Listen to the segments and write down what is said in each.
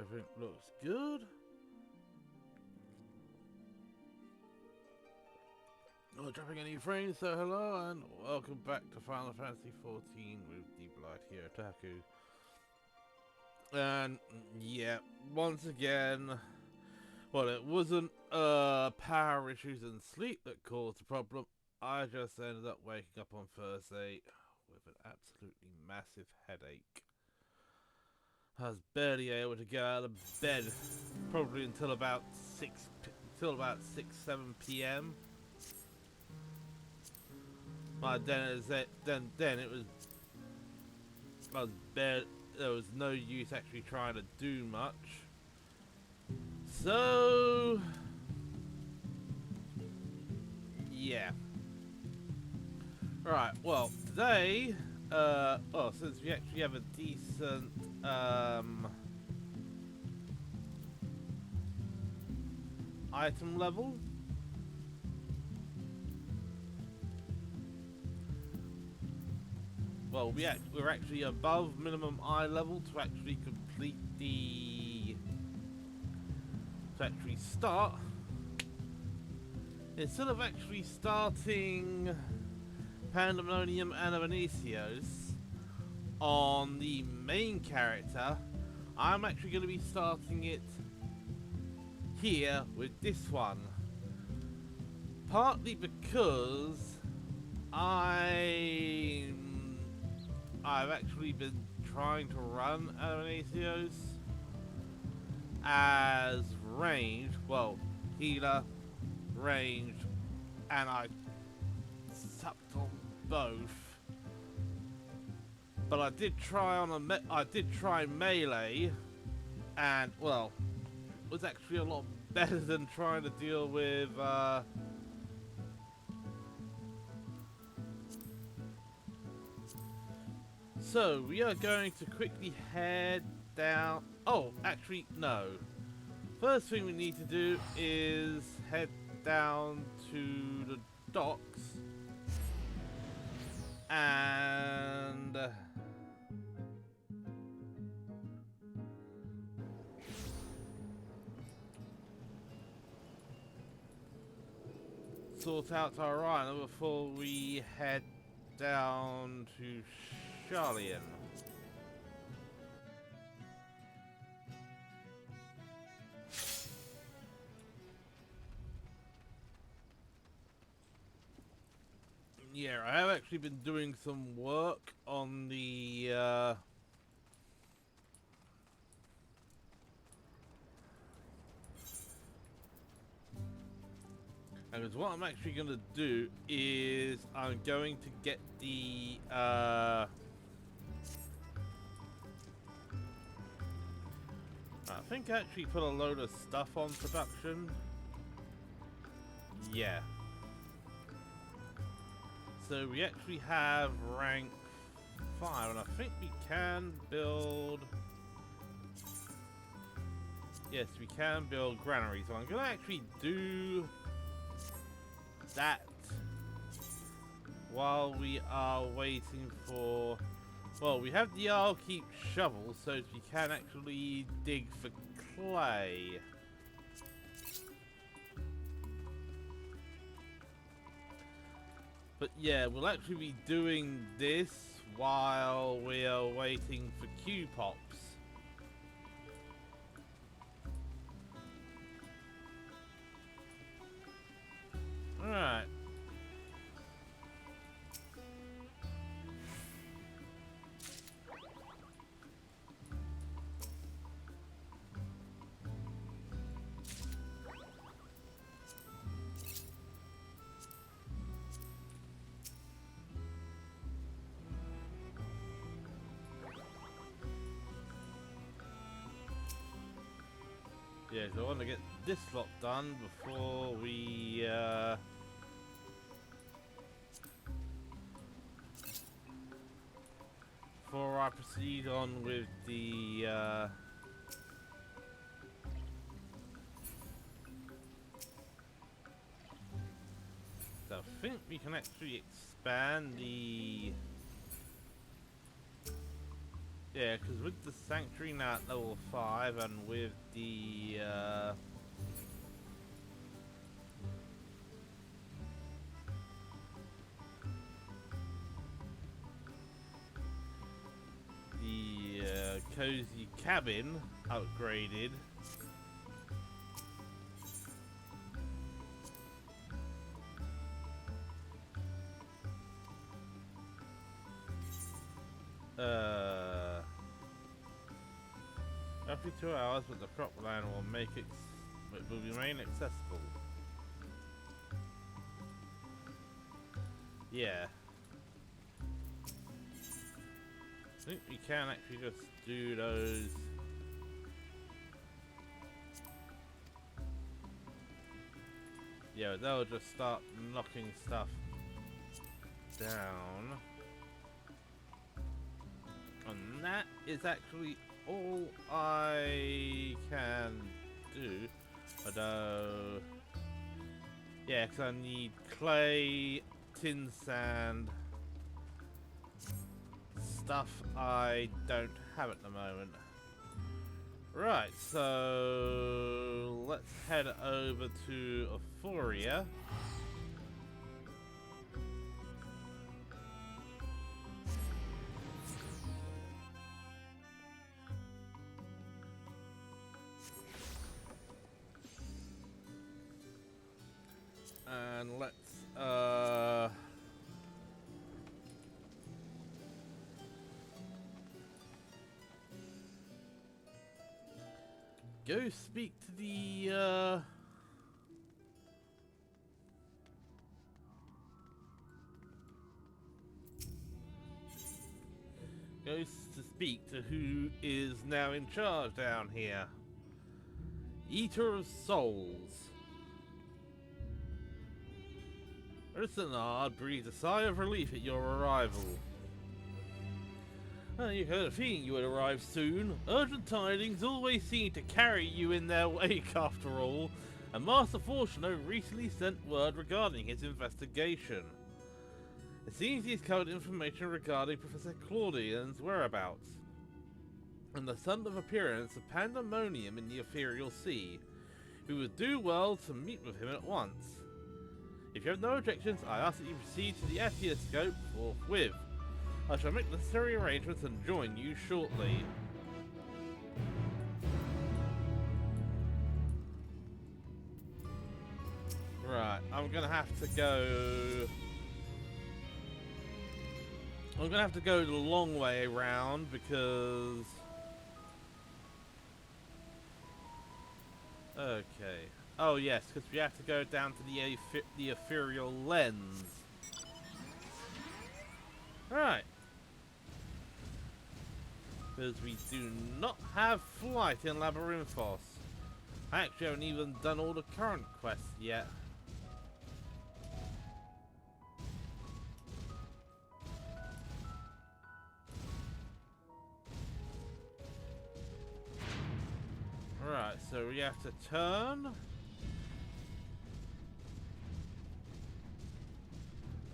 everything looks good. Not dropping any frames, so hello and welcome back to Final Fantasy XIV with the Blight here, Taku. And yeah, once again, well, it wasn't power issues and sleep that caused the problem. I just ended up waking up on Thursday with an absolutely massive headache. I was barely able to get out of bed, probably until about 6, 7 p.m. Then it was, I was bare, there was no use actually trying to do much. So yeah. Right, well today, well, since we actually have a decent item level, well, we're actually above minimum eye level to actually complete the, to actually start. Instead of actually starting Pandemonium and Avenicios on the main character, I'm actually going to be starting it here with this one. Partly because I've actually been trying to run Avenicios as ranged, well, healer, ranged, and I sucked on both. But I did try melee, and well, it was actually a lot better than trying to deal with So we are going to quickly head down. Oh, actually no. First thing we need to do is head down to the docks and sort out our rhino before we head down to Charlian. Yeah, I have actually been doing some work on the because what I'm actually going to do is I'm going to get the I think I actually put a load of stuff on production. Yeah. So we actually have rank 5, and I think we can build. Yes, we can build granaries. So I'm going to actually do that while we are waiting for. Well, we have the I'll keep shovel, so we can actually dig for clay. But yeah, we'll actually be doing this while we are waiting for Q-Pops. Alright. Yeah, so I want to get this lot done before we before I proceed on with the so I think we can actually expand the Yeah, because with the Sanctuary now at level 5 and with the Cozy Cabin upgraded, every 2 hours, but the cropland will make it will remain accessible. Yeah. I think we can actually just do those. Yeah, they'll just start knocking stuff down. And that is actually all I can do. Although, yeah, because I need clay, tin sand, stuff I don't have at the moment. Right, so let's head over to Euphoria. And let's go speak to the goes to speak to who is now in charge down here. Eater of Souls. Ursanard breathed a sigh of relief at your arrival. You had a feeling you would arrive soon. Urgent tidings always seem to carry you in their wake after all, and Master Fortuno recently sent word regarding his investigation. It seems he's covered information regarding Professor Claudian's whereabouts, and the sudden appearance of pandemonium in the Ethereal Sea. We would do well to meet with him at once. If you have no objections, I ask that you proceed to the Atheoscope forthwith. I shall make necessary arrangements and join you shortly. Right, I'm gonna have to go the long way around because... Okay. Oh yes, because we have to go down to the ethereal lens. Right. Because we do not have flight in Labyrinthos. I actually haven't even done all the current quests yet. Right, so we have to turn.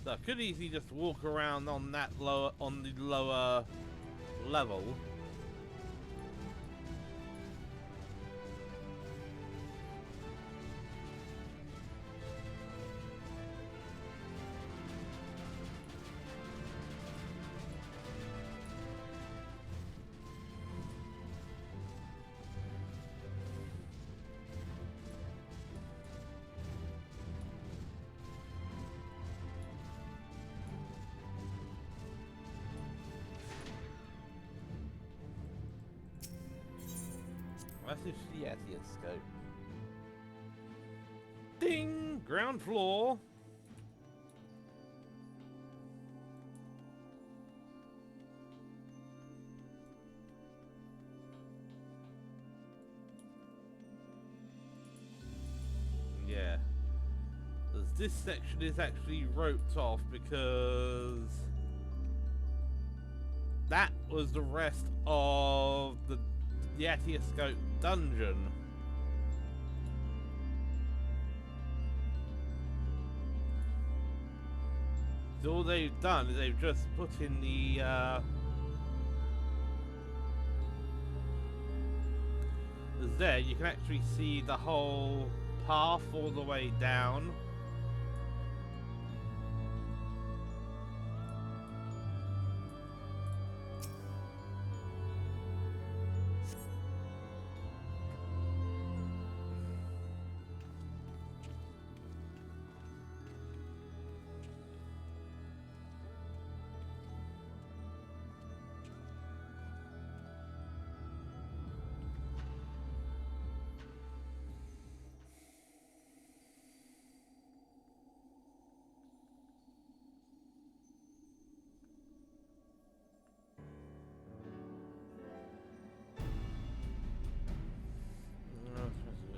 So I could easily just walk around on the lower level. That's just the Atheoscope. Ding! Ground floor. Yeah. This section is actually roped off because that was the rest of the Atheoscope dungeon. So all they've done is they've just put in the there you can actually see the whole path all the way down.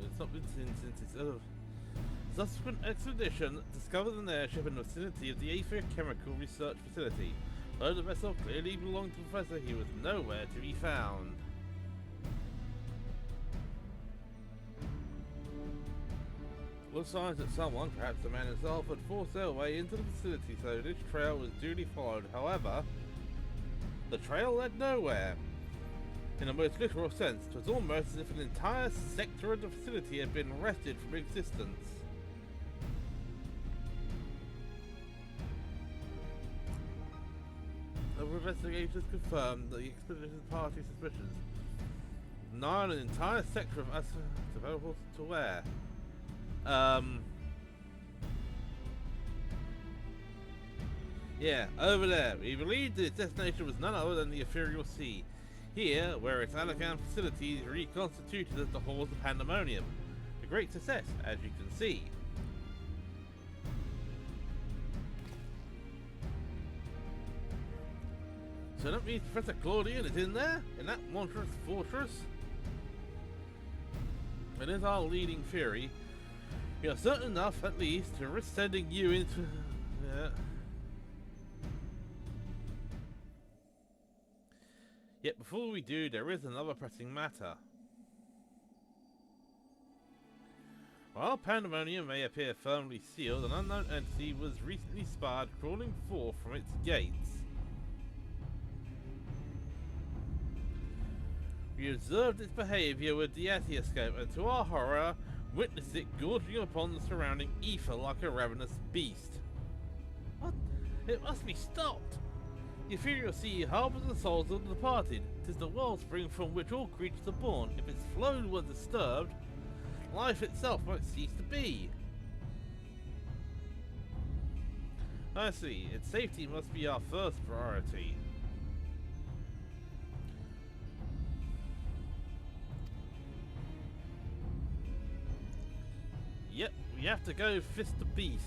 It's not been seen since its subsequent expedition discovered an airship in the vicinity of the Aether Chemical Research Facility. Though the vessel clearly belonged to the Professor, he was nowhere to be found. All signs that someone, perhaps the man himself, had forced their way into the facility, so this trail was duly followed. However, the trail led nowhere. In a most literal sense, it was almost as if an entire sector of the facility had been wrested from existence. The investigators confirmed the expedition party's suspicions. Now an entire sector of us available to where? Yeah, over there. We believed its destination was none other than the Ethereal Sea. Here, where its Alakan facility is reconstituted as the Halls of Pandemonium. A great success, as you can see. So that means Professor Claudian is in there? In that monstrous fortress? It is our leading theory. We are certain enough, at least, to risk sending you into... Yet before we do, there is another pressing matter. While Pandemonium may appear firmly sealed, an unknown entity was recently spotted crawling forth from its gates. We observed its behaviour with the Etioscope, and to our horror, witnessed it gorging upon the surrounding ether like a ravenous beast. What? It must be stopped! The Ethereal Sea harbours the souls of the departed. 'Tis the wellspring from which all creatures are born. If its flow were disturbed, life itself might cease to be. I see. Its safety must be our first priority. Yep, we have to go fist the beast.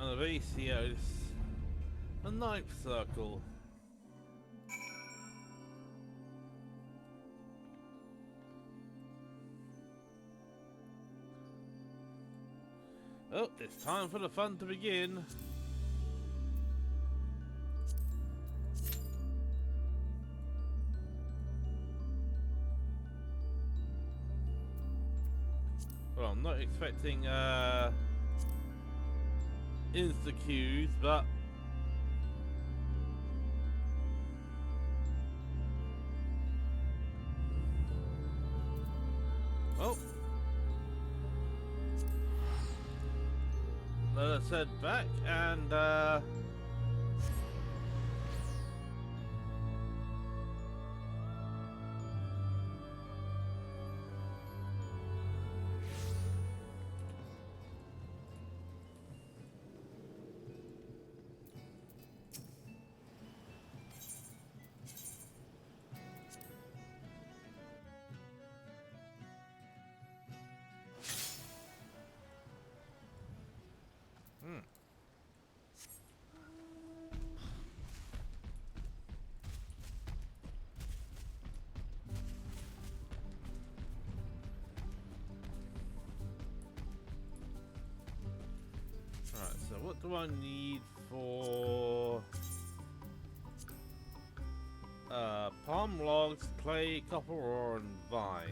And of Aesios, the ninth circle. Oh, it's time for the fun to begin. Well, I'm not expecting insta-queues, but oh, let's head back and right, so what do I need for palm logs, clay, copper ore, and vines?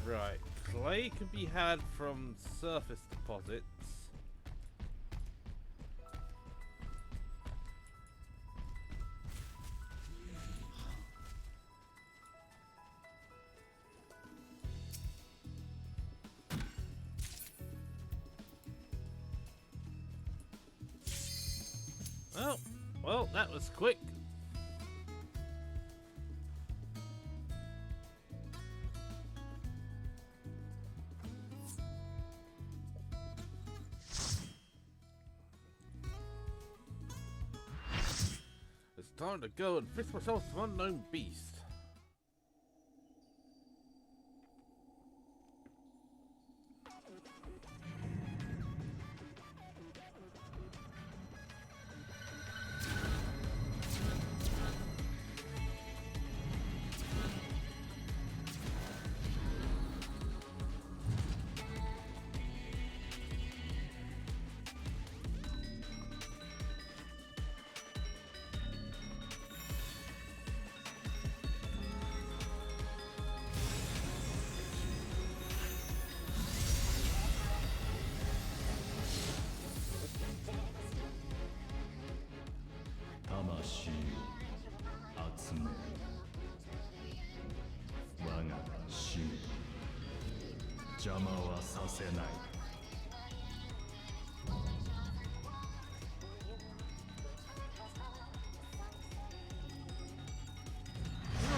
Right, clay can be had from surface deposits. Oh, well, that was quick. It's time to go and fix myself some unknown beast.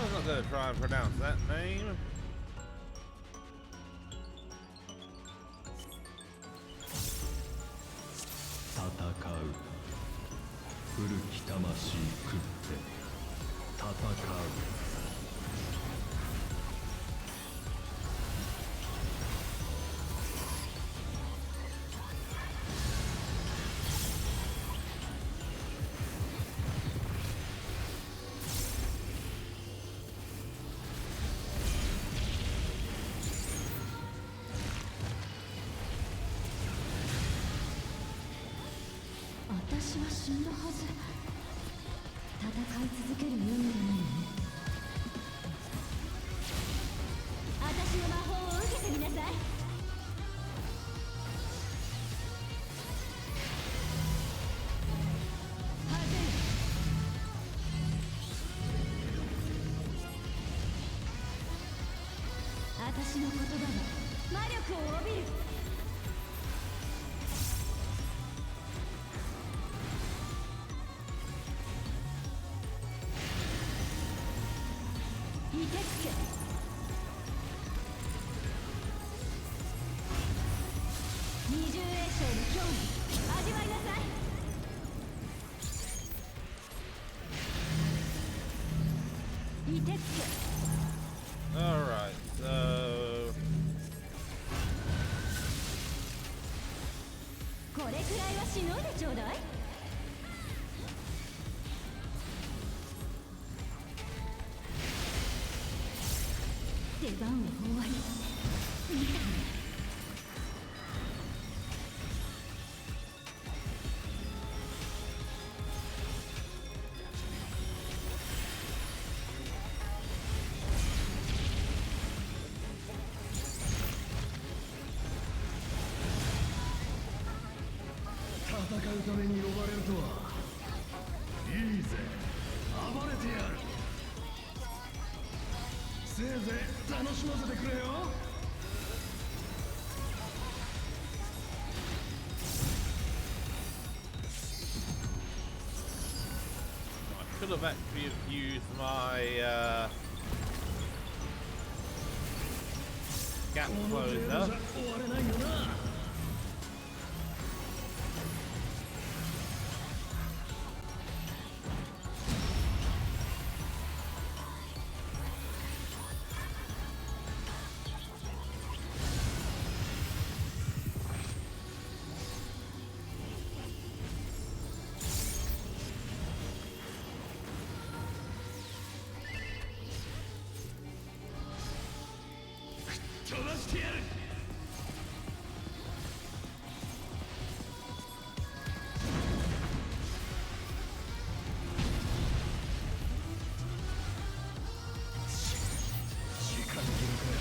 I'm not gonna try and pronounce that name. Alright, so... せいぜい楽しませてくれよ。I could have actually used my gap この程度じ closer. ゃ終われないよな。飛ばしてやる。時間切れかよ。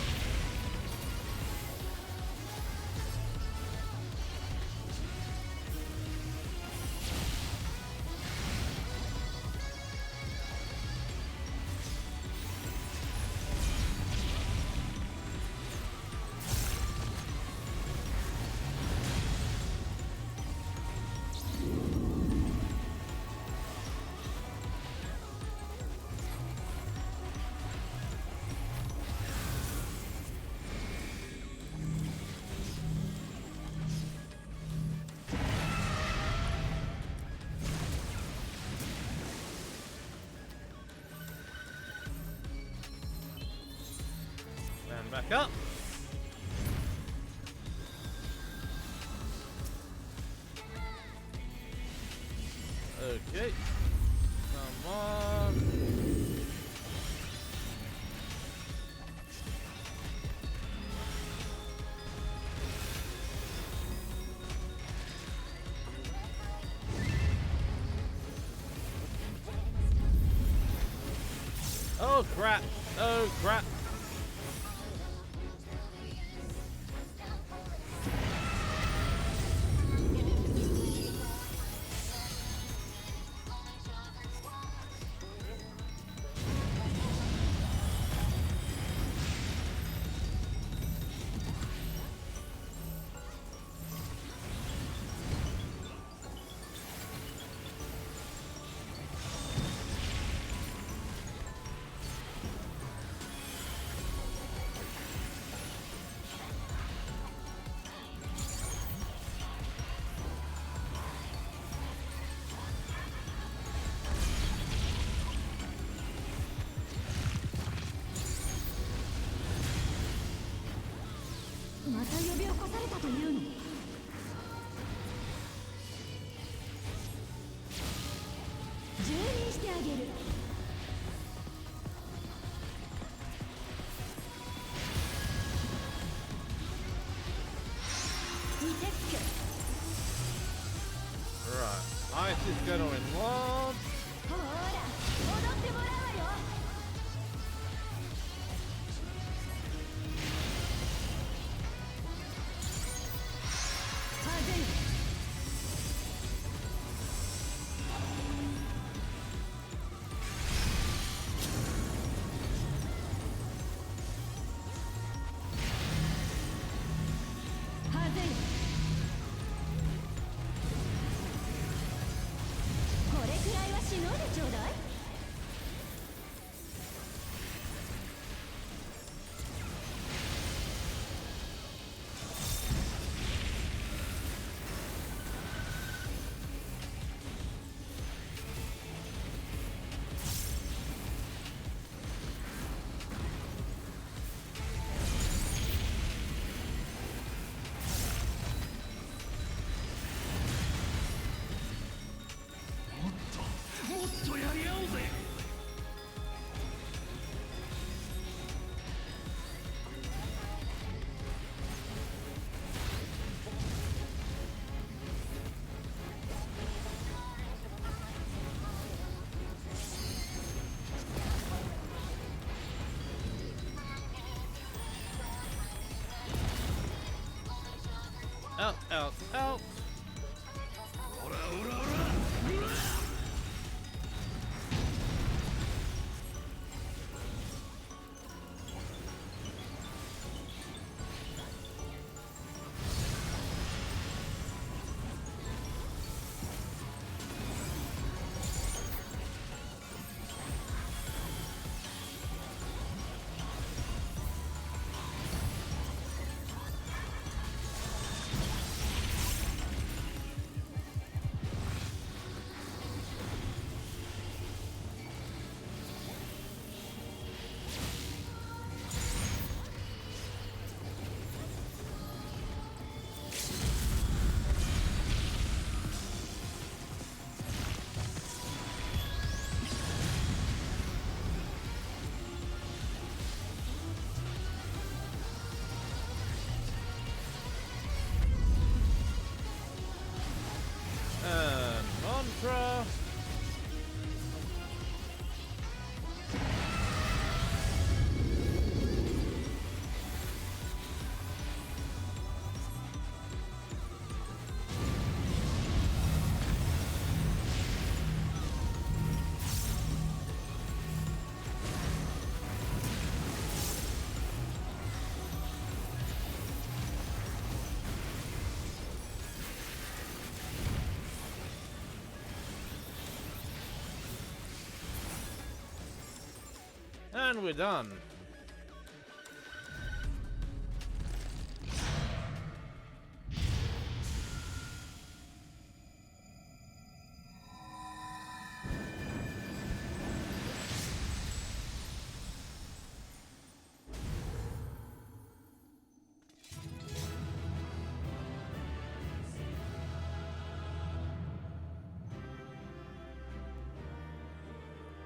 And back up. Okay. Come on. Oh crap! Oh crap!「また呼び起こされたというの？蹂躙してあげる。見てっけ。Right. Ice is gonna enlarge. ほら、踊ってもらうわよ。はぜい。はぜい。これくらいはしのいでちょうだい。もっとやり合おうぜ。Out, out, out. ほらほらほら。うわっ。And we're done.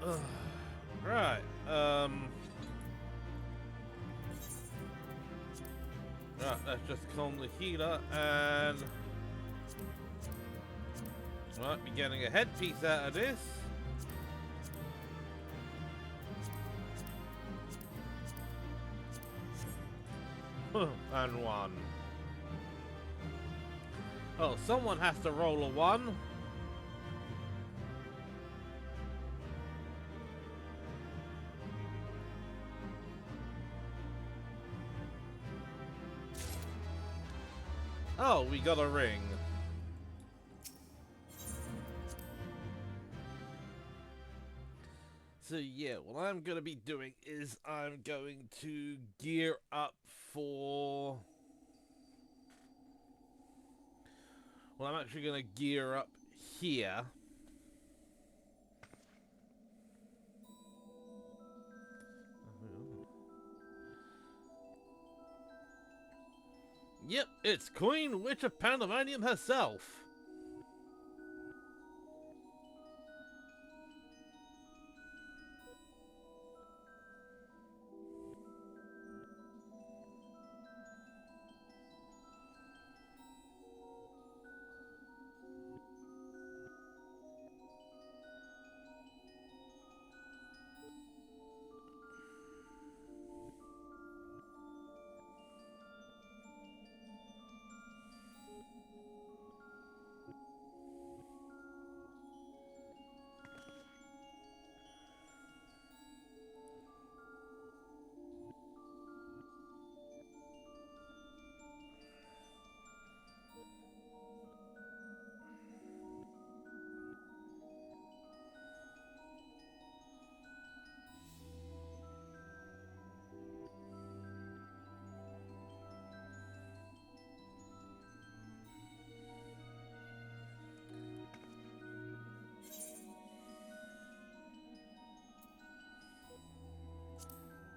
Ugh. Right. Right, let's just calm the healer and might be getting a headpiece out of this. And one. Oh, someone has to roll a one. Oh, we got a ring. So yeah, what I'm going to be doing is I'm going to gear up for... Well, I'm actually going to gear up here. Yep, it's Queen Witch of Pandemonium herself.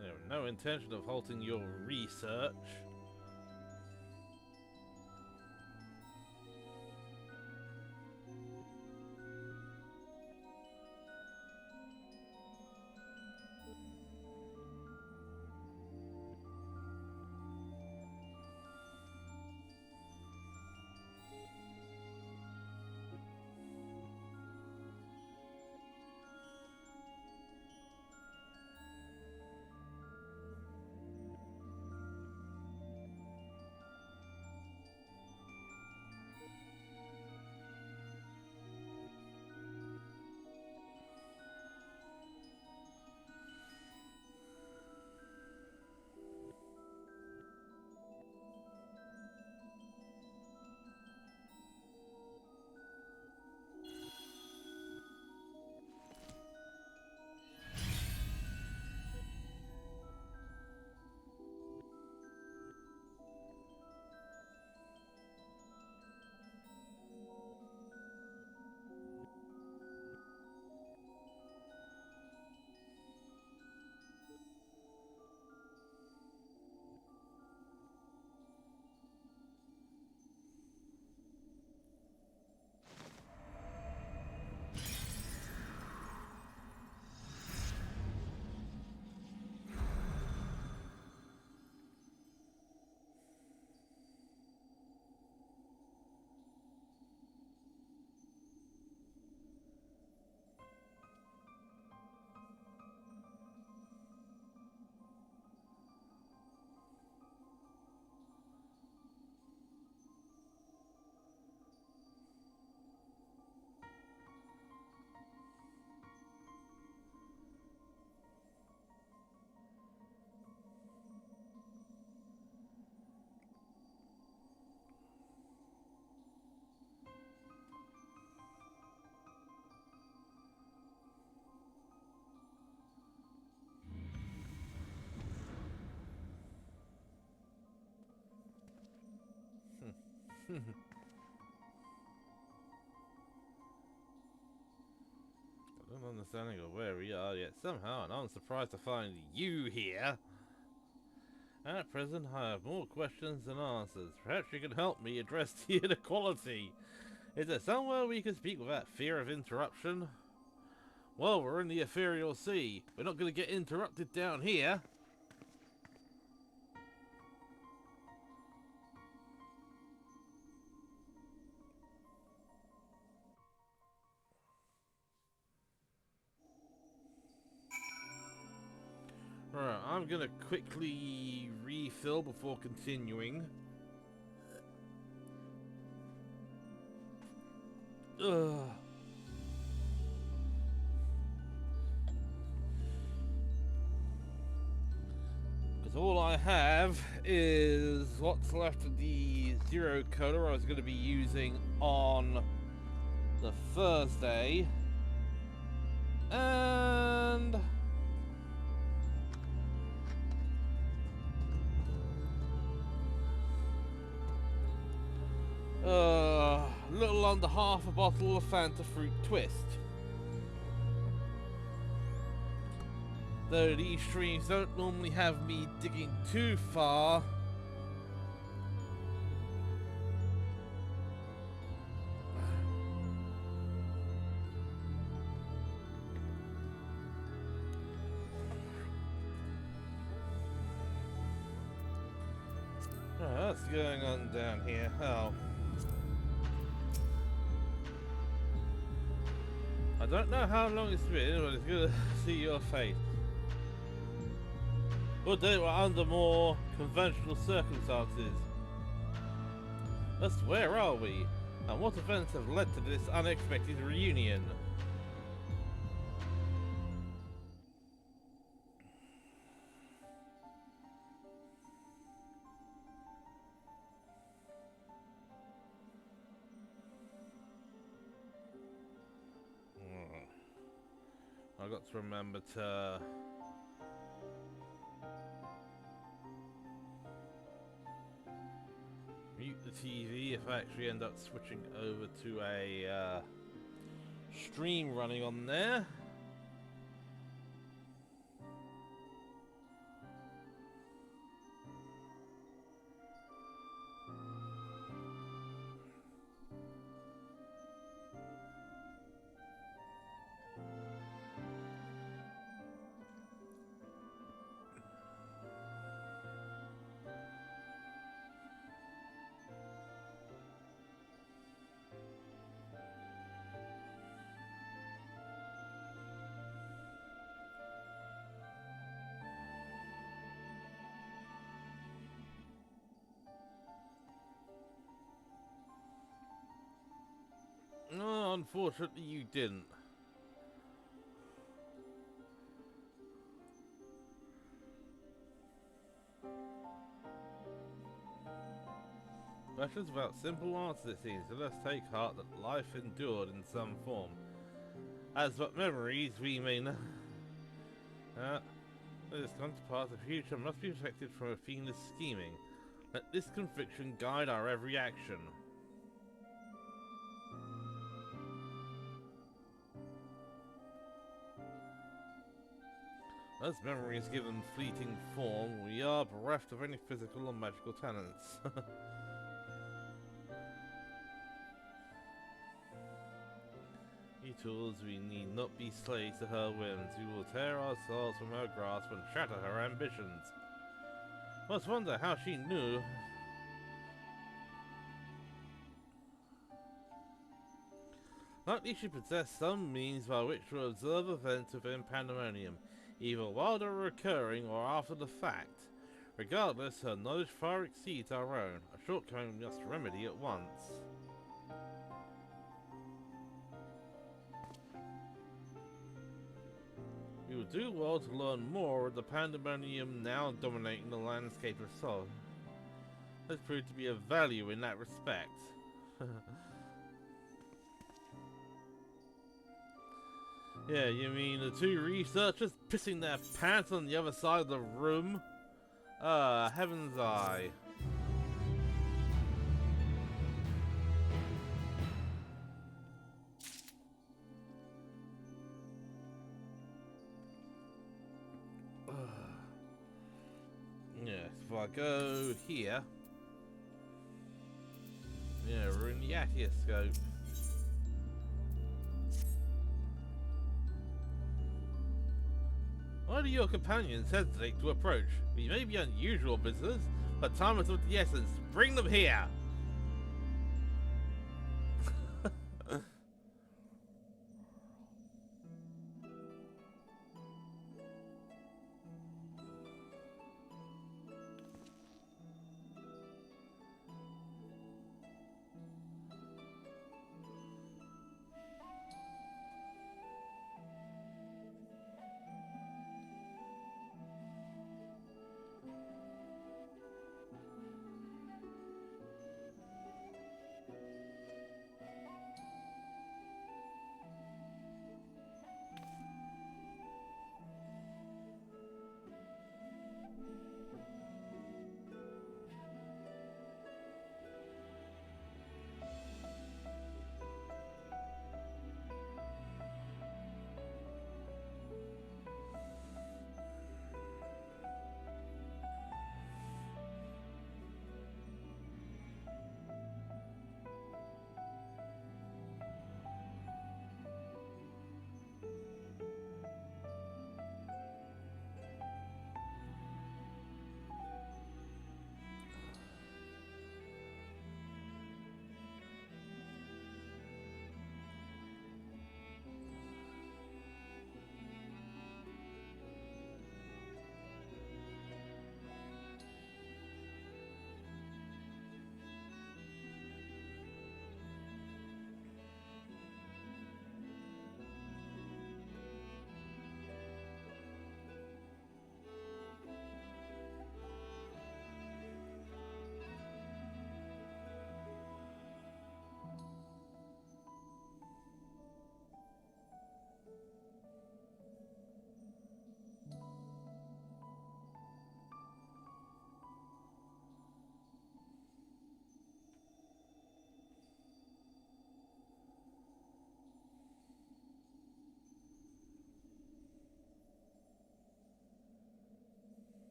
I have no intention of halting your research. don't understanding of where we are yet somehow, and I'm surprised to find you here. At present, I have more questions than answers. Perhaps you can help me address the inequality. Is there somewhere we can speak without fear of interruption? Well, we're in the ethereal sea. We're not going to get interrupted down here. Right, I'm going to quickly refill before continuing. Ugh. Because all I have is what's left of the zero coder I was going to be using on the Thursday. And a little under half a bottle of Fanta Fruit Twist. Though these streams don't normally have me digging too far. What's going on down here? Oh. I don't know how long it's been, but it's good to see your face. We'll do it under more conventional circumstances. Thus, where are we? And what events have led to this unexpected reunion? I got to remember to mute the TV if I actually end up switching over to a stream running on there. No, unfortunately you didn't. Questions about simple answers it seems, so let's take heart that life endured in some form. As but memories we may know. Let this come to pass, the future must be protected from a fiendish scheming. Let this conviction guide our every action. As memory is given fleeting form, we are bereft of any physical or magical talents. Ye tools, we need not be slaves to her whims. We will tear ourselves from her grasp and shatter her ambitions. Must wonder how she knew. Likely she possessed some means by which to observe events within Pandemonium, either while they're occurring or after the fact. Regardless, her knowledge far exceeds our own, a shortcoming we must remedy at once. We will do well to learn more of the Pandemonium now dominating the landscape of Sol. Let's prove to be of value in that respect. Yeah, you mean the two researchers pissing their pants on the other side of the room? Heaven's eye. Yes, if I go here. Yeah, we're in the Atioscope. Why do your companions hesitate to approach? We may be unusual visitors, but time is of the essence. Bring them here!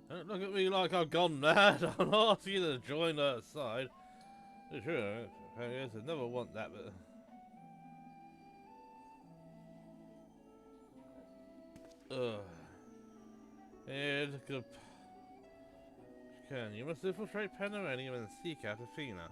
Don't look at me like I've gone mad. I'm not asking you to join our side. Sure, I guess I never want that, but... Ugh. And good. You must infiltrate Panoramium and seek out Athena.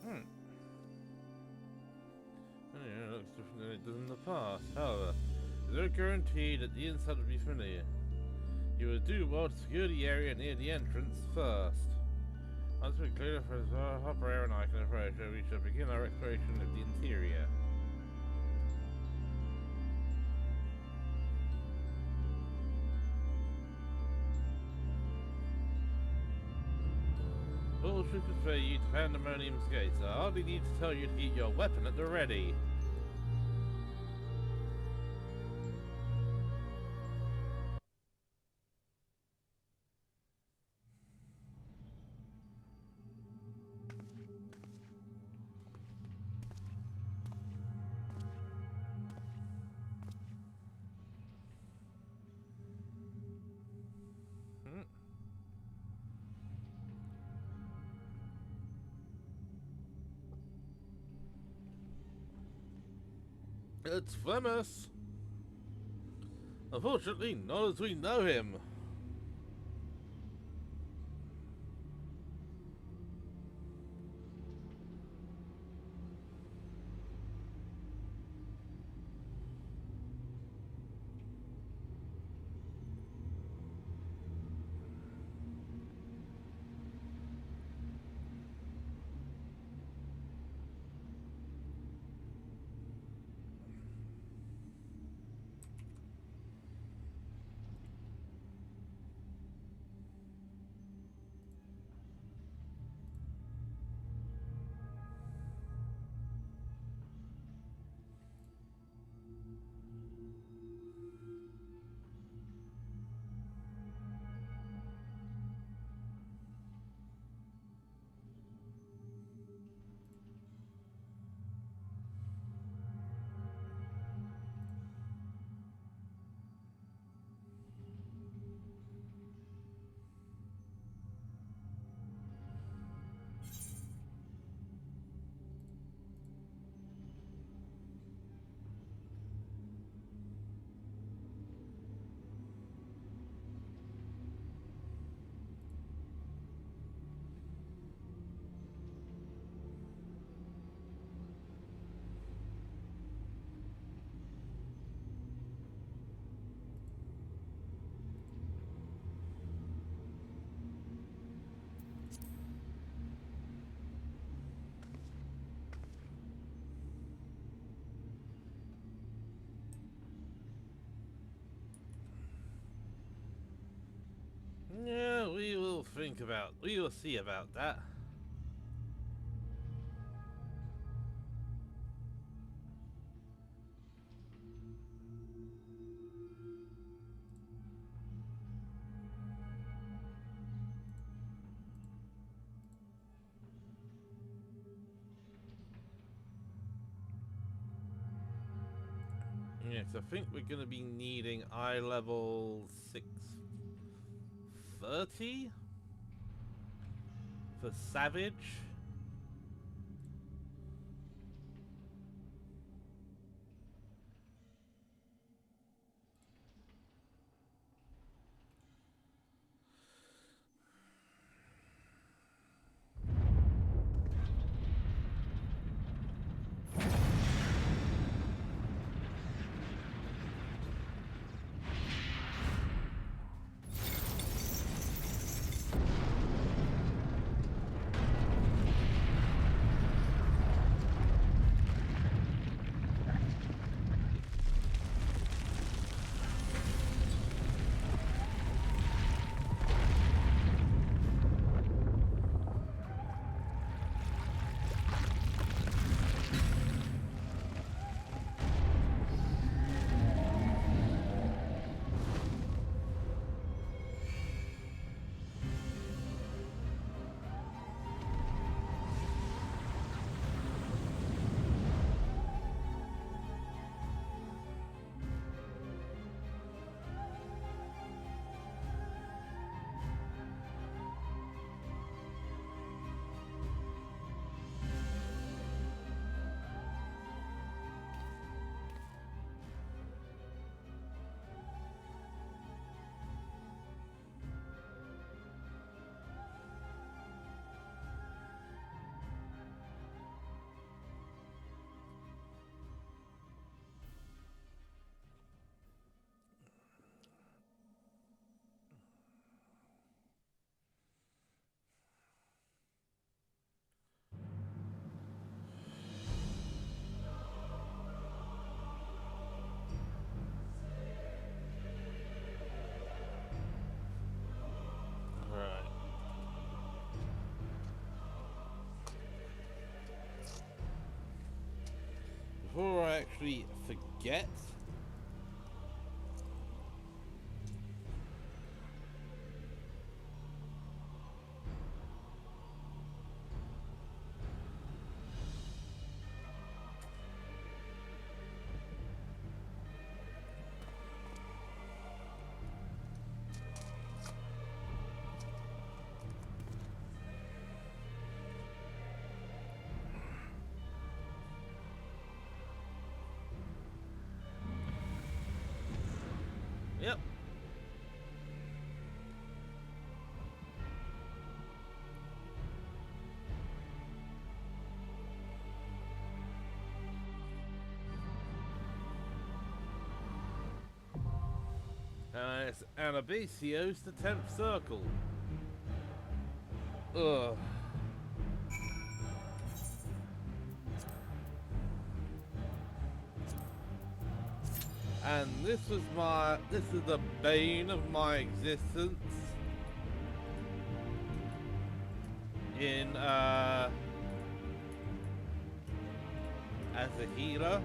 Alright. Yeah, it looks different than it does in the past. However, there's no guarantee that the inside will be familiar. You will do well to secure the area near the entrance first. Once we're clear for Hopper and I can approach, we shall begin our exploration of the interior. All should convey you to Pandemonium's gates. I hardly need to tell you to keep your weapon at the ready. It's Flemus. Unfortunately, not as we know him. Yeah, we will see about that. Yes, I think we're gonna be needing eye level 630 for Savage. Right. Before I actually forget, It's Anabasios, the 10th circle. Ugh. And this is the bane of my existence in as a healer.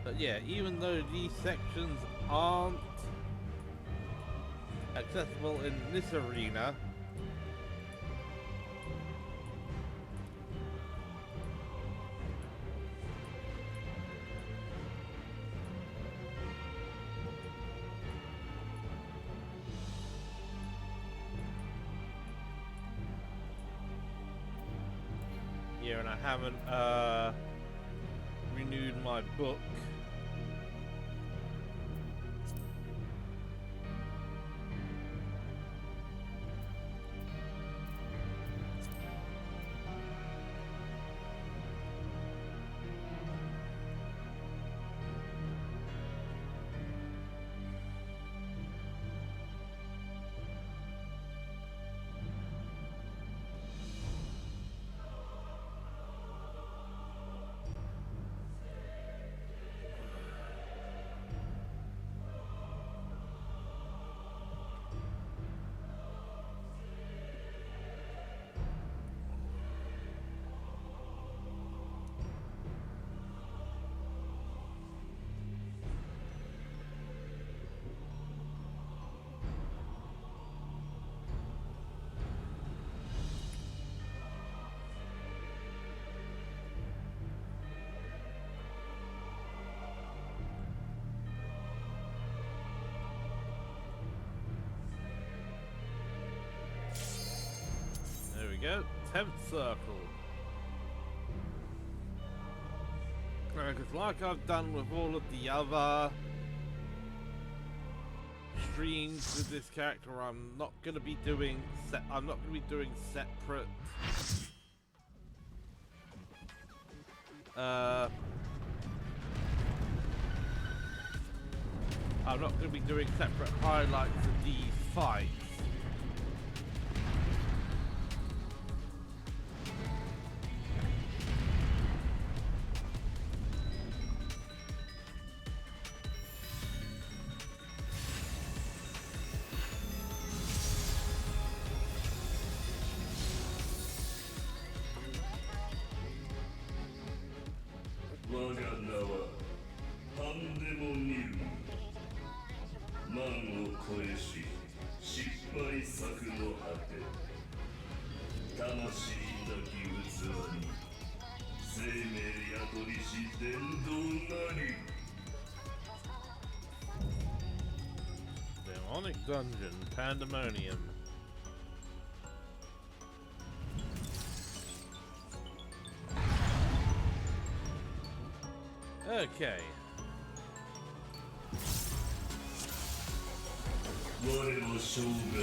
But yeah, even though these sections aren't accessible in this arena, yeah, and I haven't renewed my book. There we go, 10th circle. Because like I've done with all of the other streams with this character, I'm not going to be doing separate I'm not going to be doing separate highlights of these fights. Demonic Dungeon, Pandemonium. Okay. 我の生涯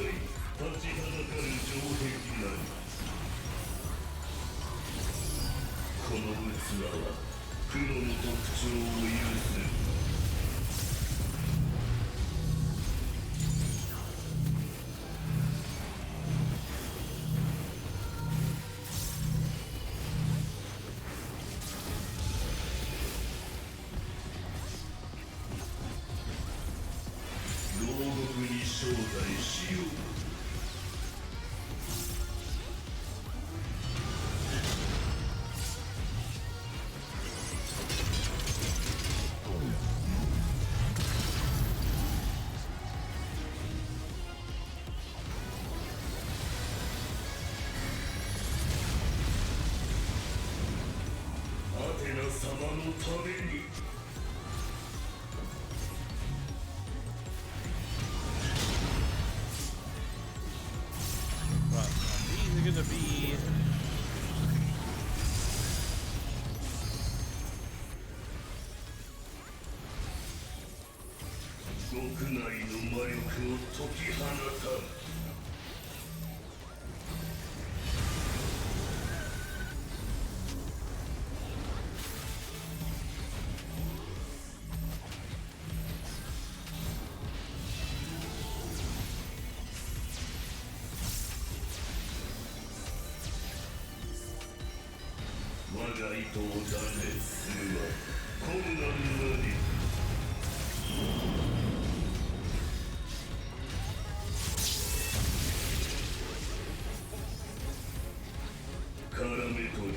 立ちはだかる城壁なりこの器は黒の特徴を有する牢獄に招待しよう アテナ様のために Right, these are going to be の魔力を解き放たん。我が意図を断絶するは困難なり。絡め取り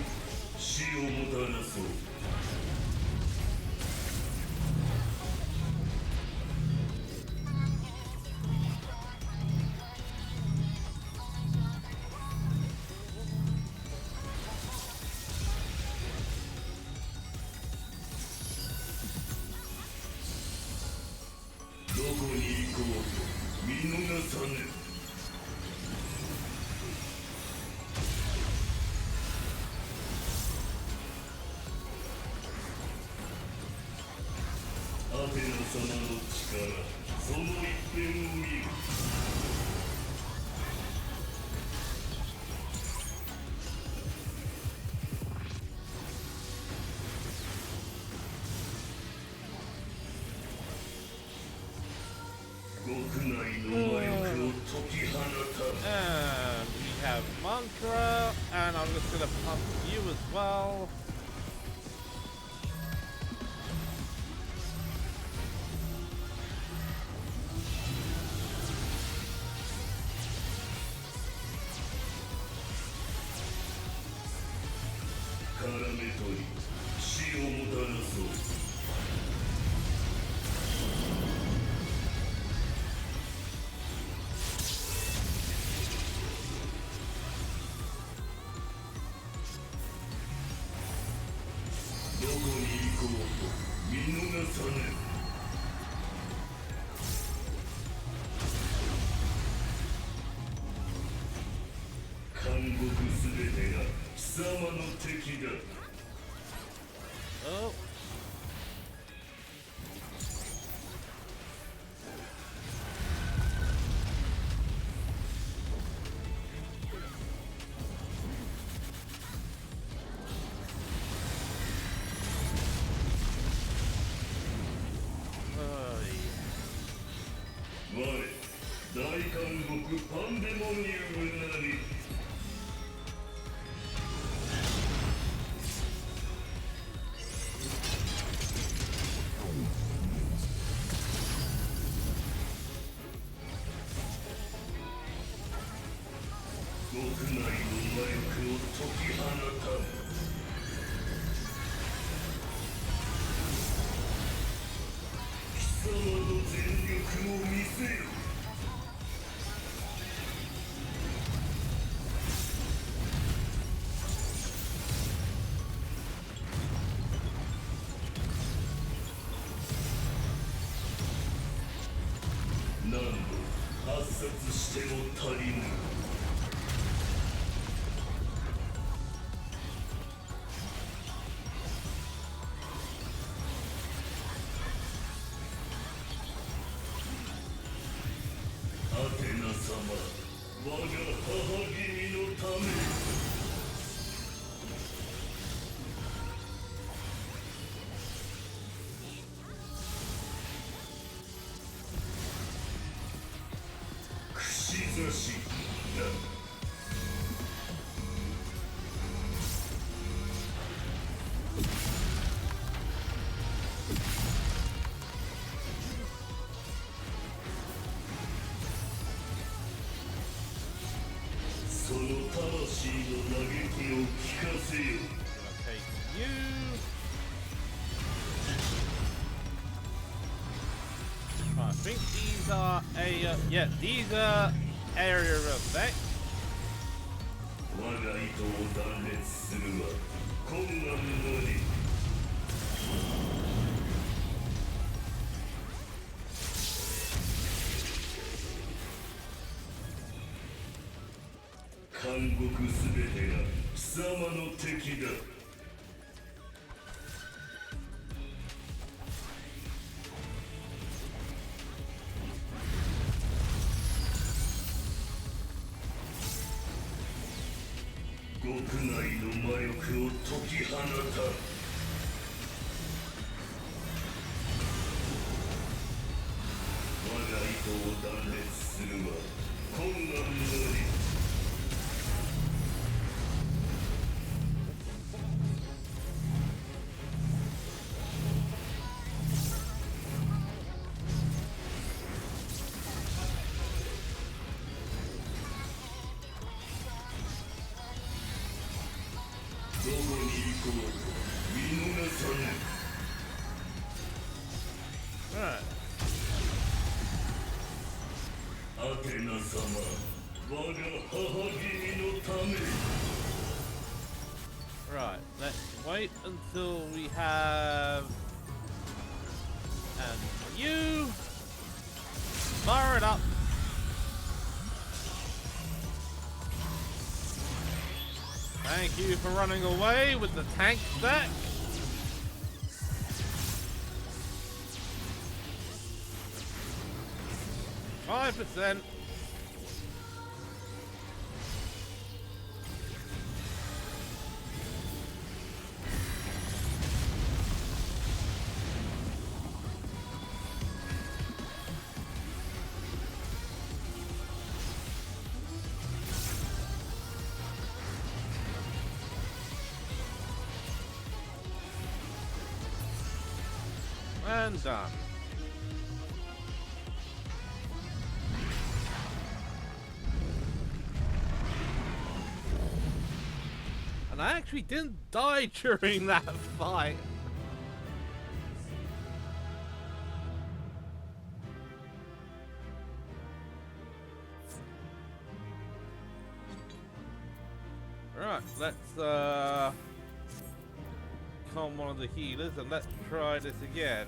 死をもたらそう。どこに行こうと見逃さぬ。アテナ様の力、その一辺を見る。極内の魔力を解き放たん。 And we have Mantra, and I'm just gonna pump you as well.絡め取り死をもたらそう。どこに行こうと見逃さぬ。監獄すべてが貴様の敵だ。 Oh. Oh, 我大監獄パンデモニウムなり。極内の魔力を解き放たん。貴様の全力を見せよ。何度発殺しても足りぬ。アテナ様、我が母君のため。串刺しだ。その魂の嘆きを聞かせよ。 gonna take you. I think these are yeah, these are area effects. 我が意図を断裂するは困難なり。監獄すべてが貴様の敵だ。国内の魔力を解き放たん。我が意図を断裂するは困難なり。どこに行こうと見逃さぬ。 Alright. アテナ様、我が母君のため。 Right, let's wait until we have... And you... Fire it up! Thank you for running away with the tank stack! %. And done. And I actually didn't die during that fight. Right, let's calm one of the healers and let's try this again.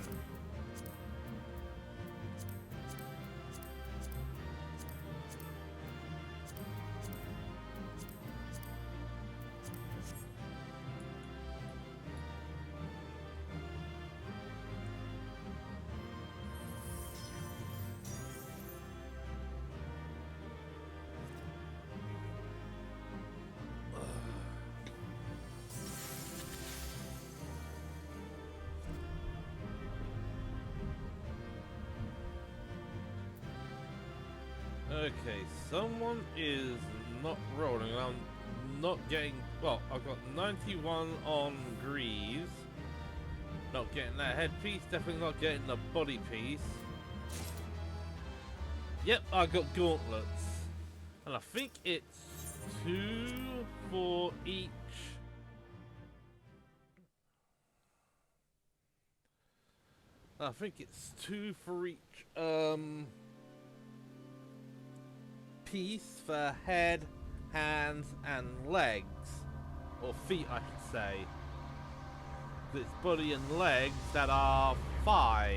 Okay, someone is not rolling. I'm not getting... Well, I've got 91 on Greaves. Not getting that headpiece. Definitely not getting the body piece. Yep, I got gauntlets. And I think it's 2 for each... I think it's 2 for each, piece for head, hands, and legs. Or feet, I should say. It's body and legs that are 5.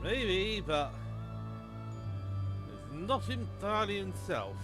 Maybe, but it's not entirely himself.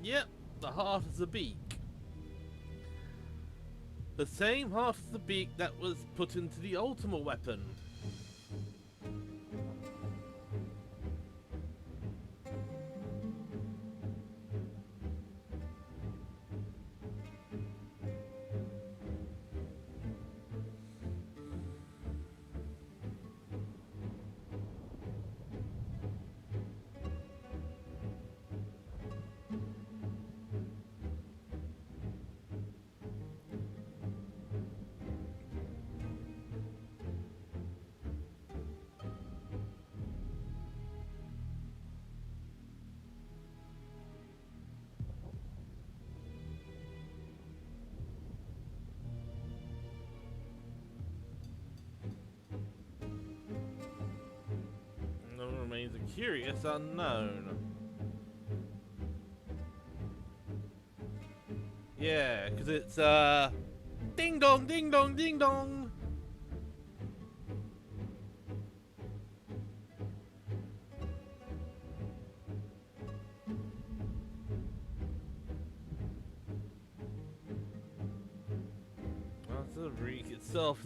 Yep, the heart of the beak. The same heart of the beak that was put into the Ultima weapon. And remains a curious unknown. Yeah, because it's ding dong, ding dong, ding dong. That's the reek itself.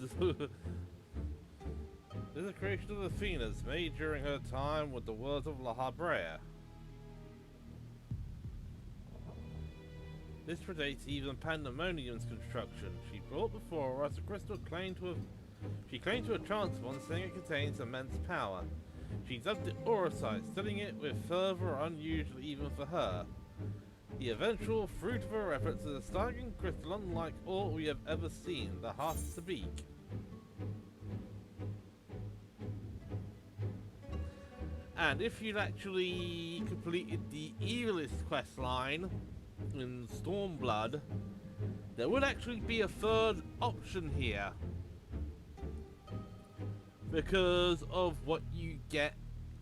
Is a creation of Athena's made during her time with the words of La Habrea. This predates even Pandemonium's construction. She brought before us a crystal she claimed to have transformed, saying it contains immense power. She dubbed it Aurosite, studying it with fervor unusual even for her. The eventual fruit of her efforts is a staggering crystal unlike all we have ever seen, the heart of the beak. And if you'd actually completed the Evilist questline in Stormblood, there would actually be a third option here. Because of what you get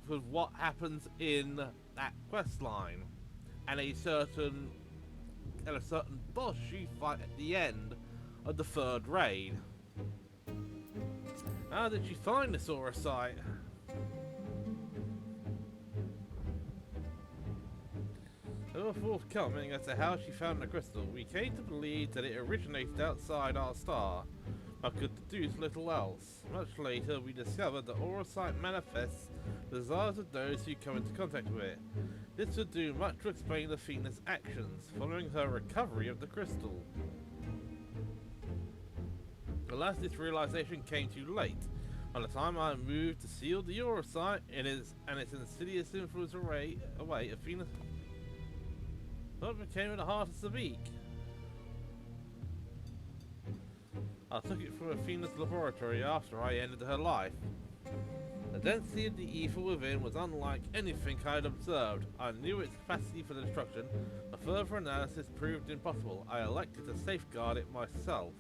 with what happens in that questline. And a certain boss you fight at the end of the third raid. How did you find this Aurosite? Ever forthcoming as to how she found the crystal, we came to believe that it originated outside our star, but could deduce little else. Much later, we discovered that Aurosite manifests the desires of those who come into contact with it. This would do much to explain Athena's actions, following her recovery of the crystal. Alas, this realization came too late. By the time I moved to seal the Aurosite and its insidious influence away, Athena what became of the heart of the beak? I took it from Athena's laboratory after I ended her life. The density of the evil within was unlike anything I had observed. I knew its capacity for destruction, but further analysis proved impossible. I elected to safeguard it myself.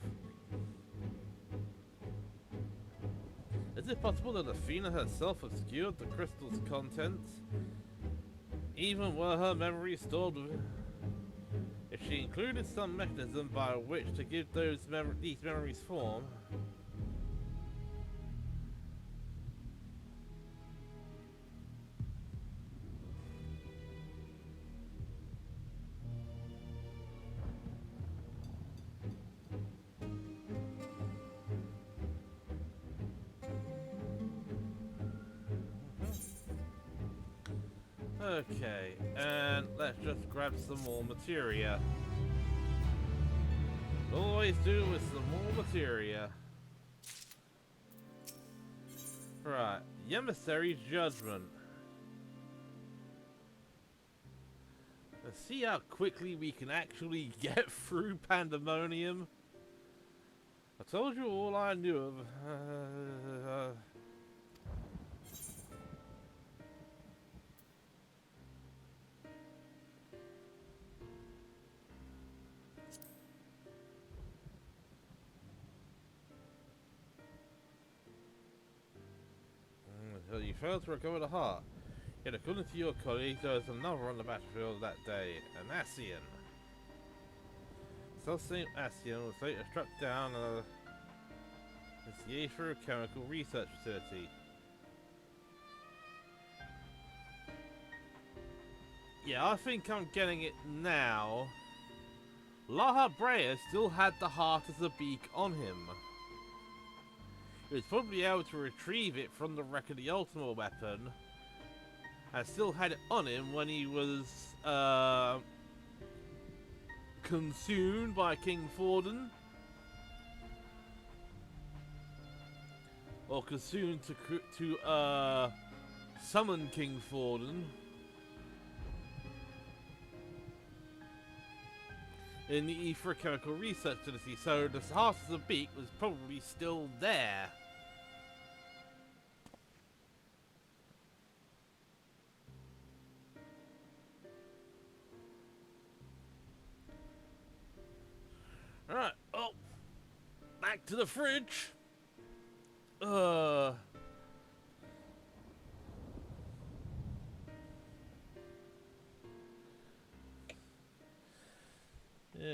Is it possible that Athena herself obscured the crystal's contents? Even were her memories stored within? If she included some mechanism by which to give these memories form. Okay, and let's just grab some more materia. Always do with some more materia. Right, the emissary's judgment. Let's see how quickly we can actually get through Pandemonium. I told you all I knew of. You failed to recover the heart. Yet according to your colleague, there was another on the battlefield that day, an Ascian. Self-same Ascian was later struck down at the Aether Chemical Research Facility. Yeah, I think I'm getting it now. La Brea still had the heart of the beak on him. He was probably able to retrieve it from the wreck of the Ultimate Weapon, and still had it on him when he was consumed by King Forden, or consumed to summon King Forden in the Ether Chemical Research Facility. So the heart of the beak was probably still there. Alright, oh, back to the fridge. Yeah,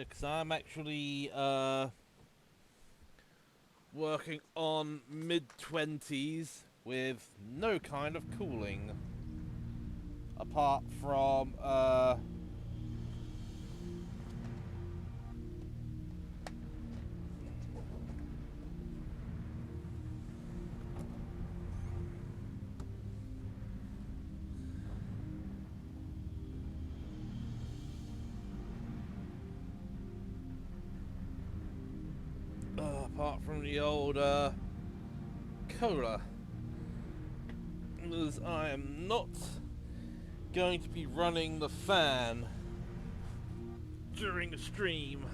because I'm actually working on mid-20s with no kind of cooling. Apart from apart from the old cola, as I am not going to be running the fan during the stream.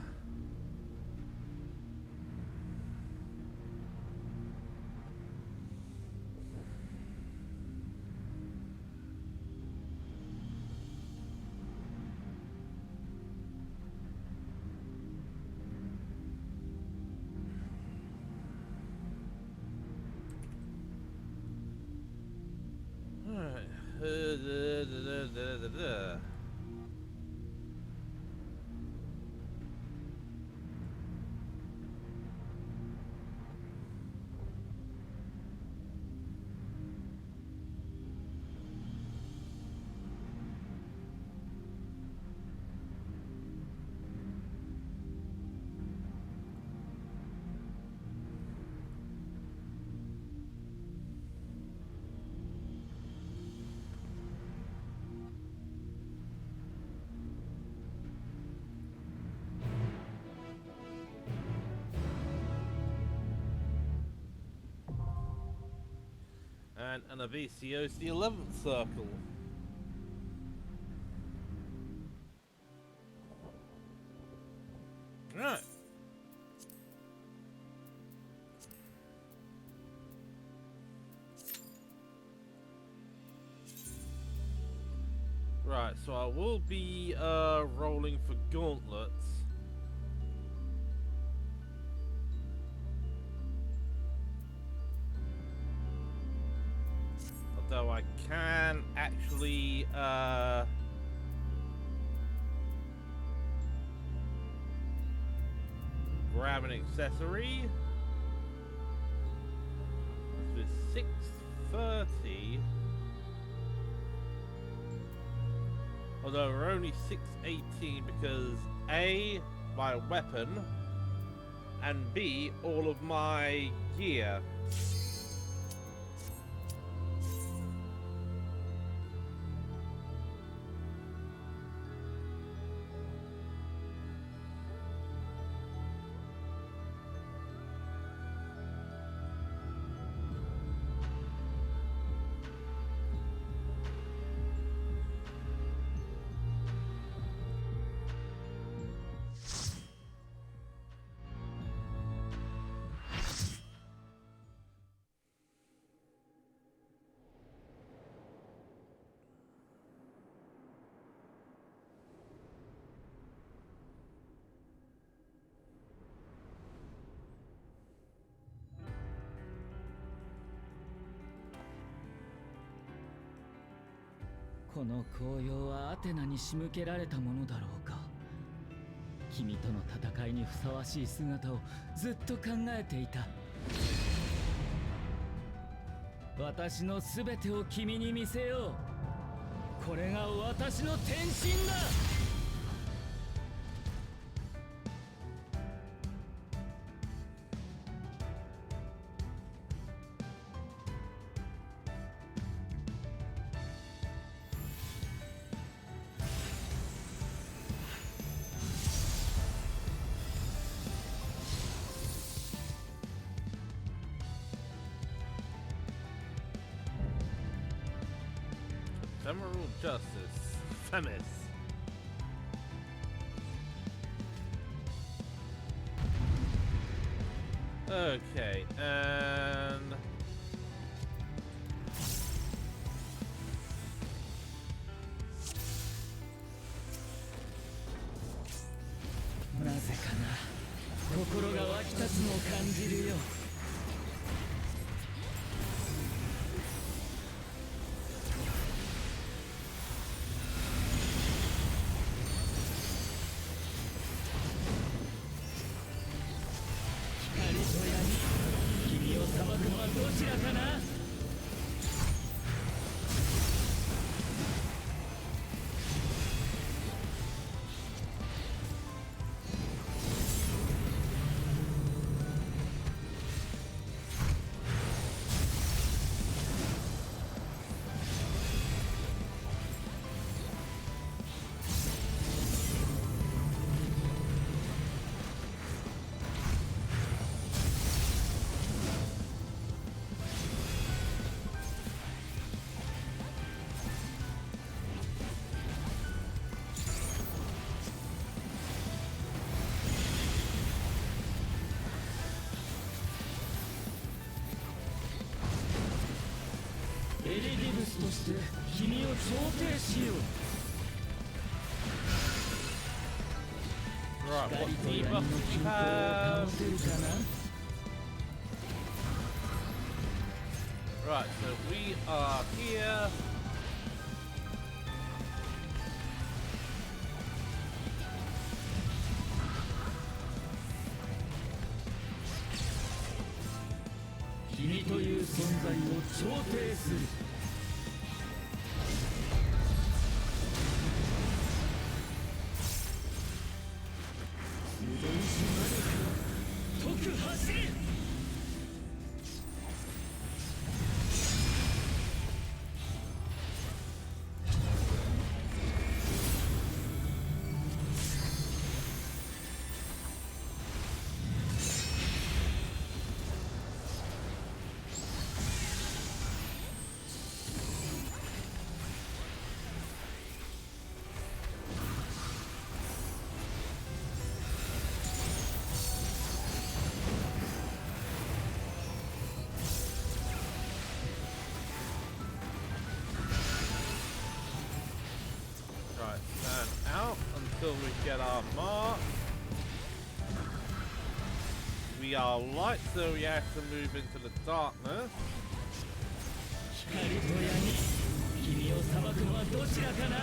And an Avicios, the 11th circle. Right. Right, so I will be rolling for gauntlets. Although I can actually grab an accessory. This is 630. Although we're only 618 because A, my weapon, and B, all of my gear.この紅葉はアテナに仕向けられたものだろうか。君との戦いにふさわしい姿をずっと考えていた。私の全てを君に見せよう。これが私の転身だ。Ephemeral Justice. Femis. Okay, and...なぜかな、心が湧き立つのを感じるよ。光と闇、君を裁くのはどちらかな。エリディブスとして君を調停しよう。 Right, what 光と debuff 闇の do 均 we 衡を have? 保てるかな。 Right, so we are here.「君という存在を調停する」。無限視まで解く走り。 Right, stand out until we get our mark. We are light, so we have to move into the darkness. 光と闇、君を裁くのはどちらかな。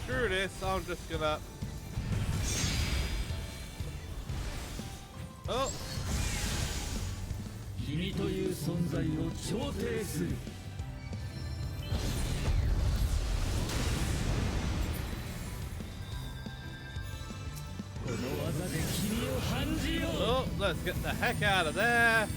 Screw this, I'm just gonna... Oh! 君という存在を調停する。この技で君を判じよう。 Oh, let's get the heck out of there!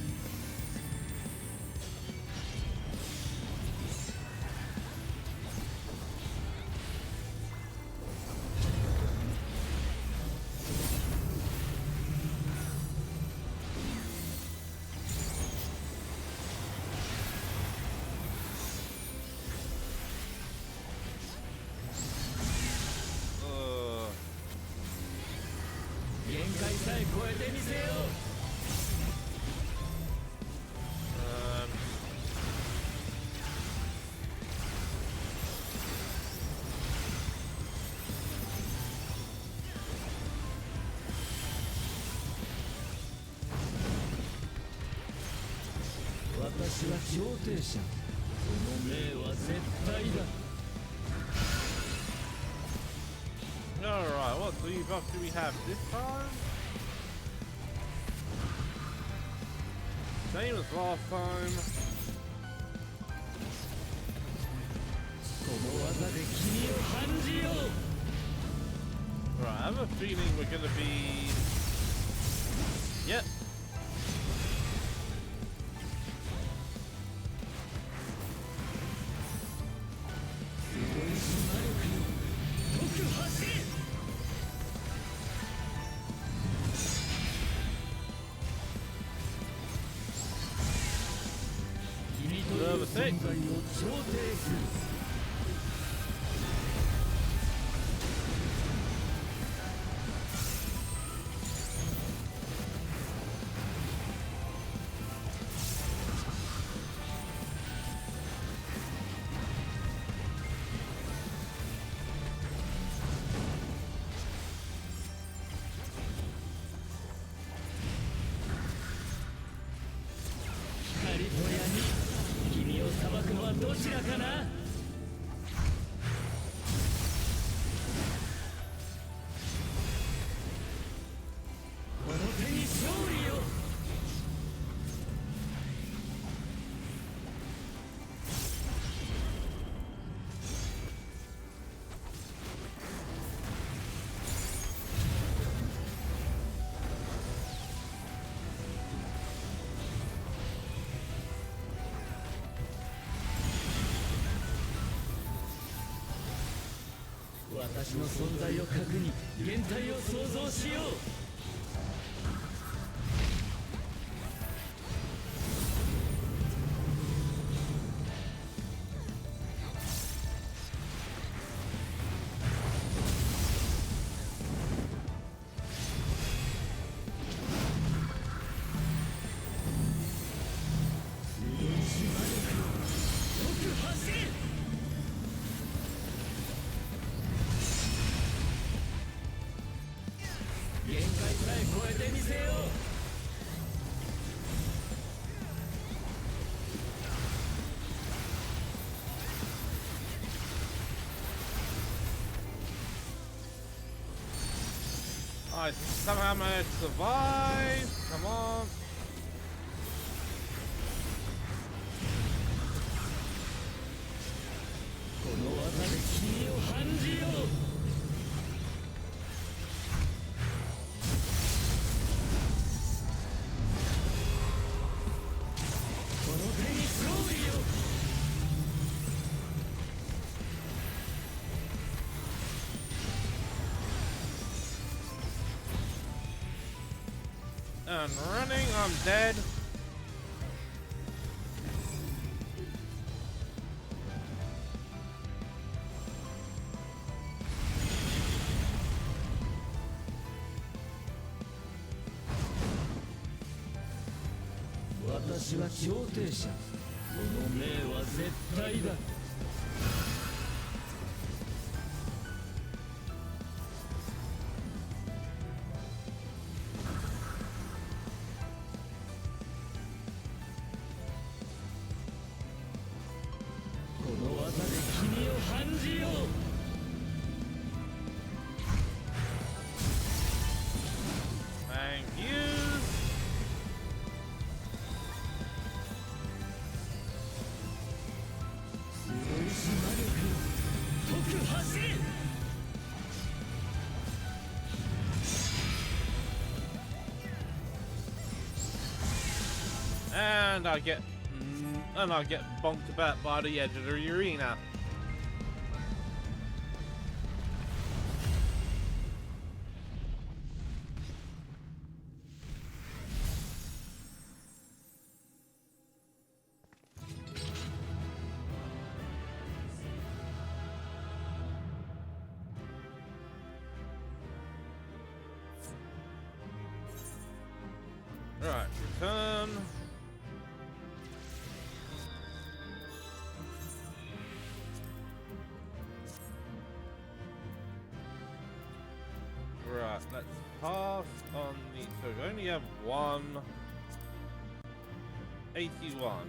Ugh. 限界さえ超えてみせよう。 私は調停者。その命は絶対だ。 Alright, what debuff do we have this time? Same as last time. この技で君を判じよう。 Right, I have a feeling we're gonna be... Yep. 特発進。君という存在を調停する。光と闇、君を裁くのはどちらかな。この手に勝利を。私の存在を核に現体を創造しよう。特発進。限界さえ超えてみせよう。I somehow managed to survive. Come on. この技で君を判じよう。この手に勝利を。And running, I'm dead.「私は調停者。この命は絶対だ。」この技で君を判じよう。Thank you. 強いし魔力。特発進。 And I get bonked about by the edge of the arena. Right, return. Right, let's pass on the... So we only have one... 81.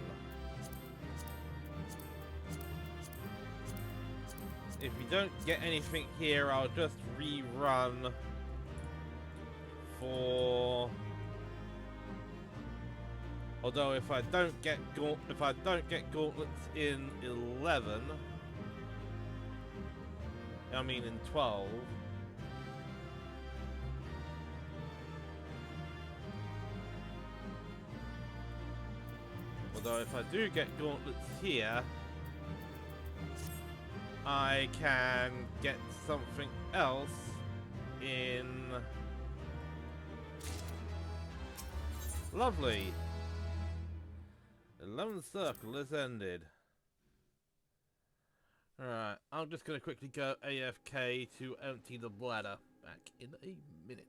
If we don't get anything here, I'll just rerun for... Although if I don't get gauntlets in 11, I mean in 12. Although if I do get gauntlets here, I can get something else in... Lovely! 11th circle has ended. Alright, I'm just going to quickly go AFK to empty the bladder. Back in a minute.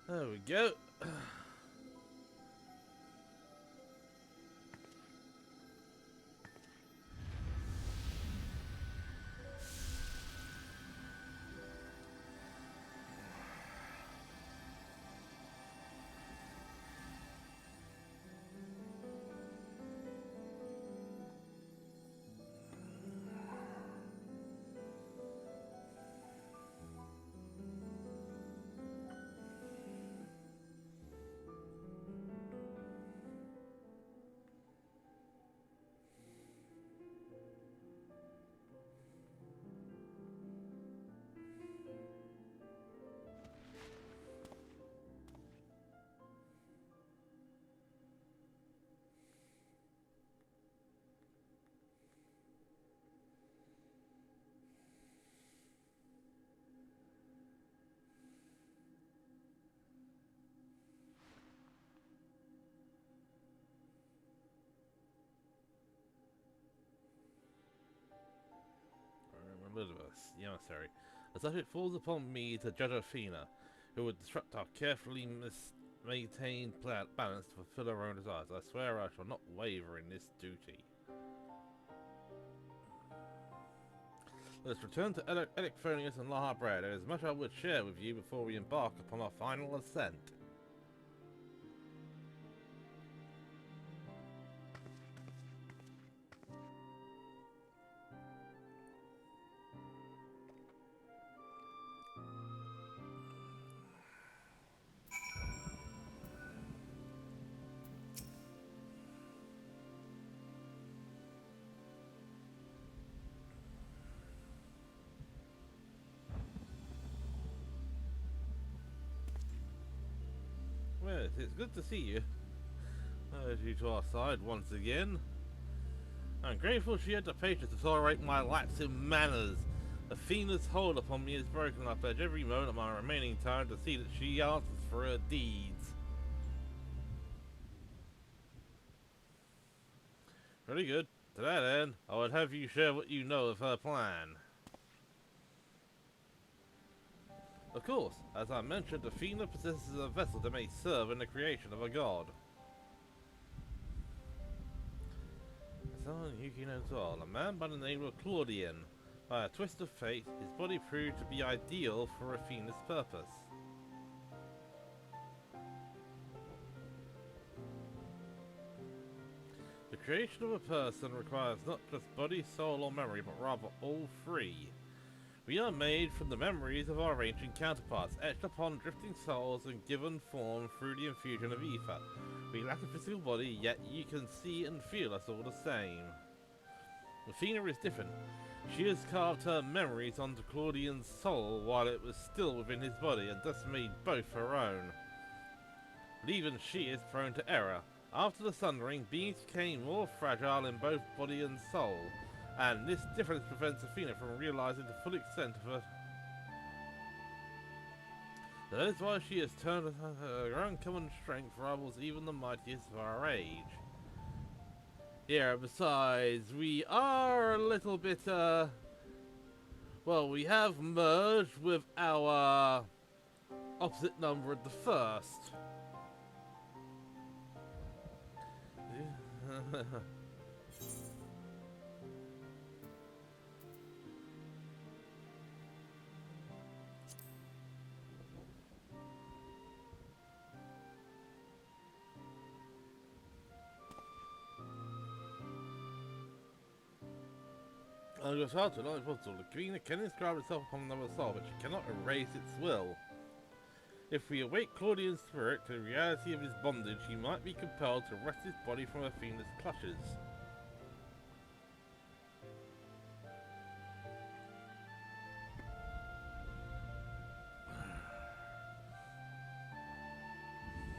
There we go. Elizabeth, the emissary. As such, it falls upon me to judge Athena, who would disrupt our carefully maintained balance to fulfill her own desires. I swear I shall not waver in this duty. Let's return to Electronius and Laha Bread. There is much I would share with you before we embark upon our final ascent. Well, it's good to see you. You to our side once again. I'm grateful she had the patience to tolerate my lapse in manners. Athena's hold upon me is broken. I pledge every moment of my remaining time to see that she answers for her deeds. Very good. To that end, I would have you share what you know of her plan. Of course, as I mentioned, Athena possesses a vessel that may serve in the creation of a god. Someone you can know as well, a man by the name of Claudian. By a twist of fate, his body proved to be ideal for Athena's purpose. The creation of a person requires not just body, soul, or memory, but rather all three. We are made from the memories of our ancient counterparts, etched upon drifting souls and given form through the infusion of ether. We lack a physical body, yet you can see and feel us all the same. Athena is different. She has carved her memories onto Claudian's soul while it was still within his body, and thus made both her own. But even she is prone to error. After the Sundering, beings became more fragile in both body and soul, and this difference prevents Athena from realizing the full extent of her. That is why she has turned her uncommon strength rivals even the mightiest of our age. Yeah, besides, we are a little bit, well, we have merged with our opposite number at the first. I was hard to not impossible. The Queen can inscribe itself upon another soul, but she cannot erase its will. If we awake Claudian's spirit to the reality of his bondage, he might be compelled to wrest his body from Athena's clutches.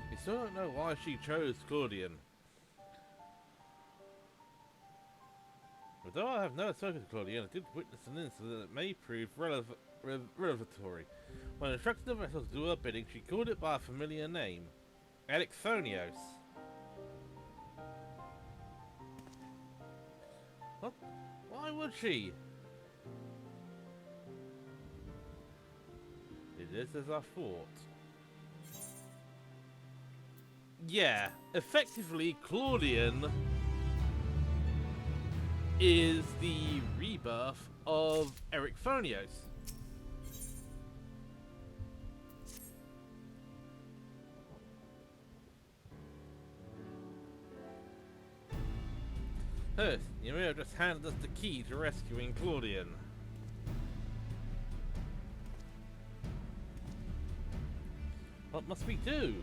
We still don't know why she chose Claudian. Although I have never spoken to Claudian, I did witness an incident that may prove revelatory. When instructing the vessel to do her bidding, she called it by a familiar name, Elixonios. What? Why would she? It is as I thought. Yeah, effectively, Claudian is the rebirth of Ericthonios. First, you may have just handed us the key to rescuing Claudian. What must we do?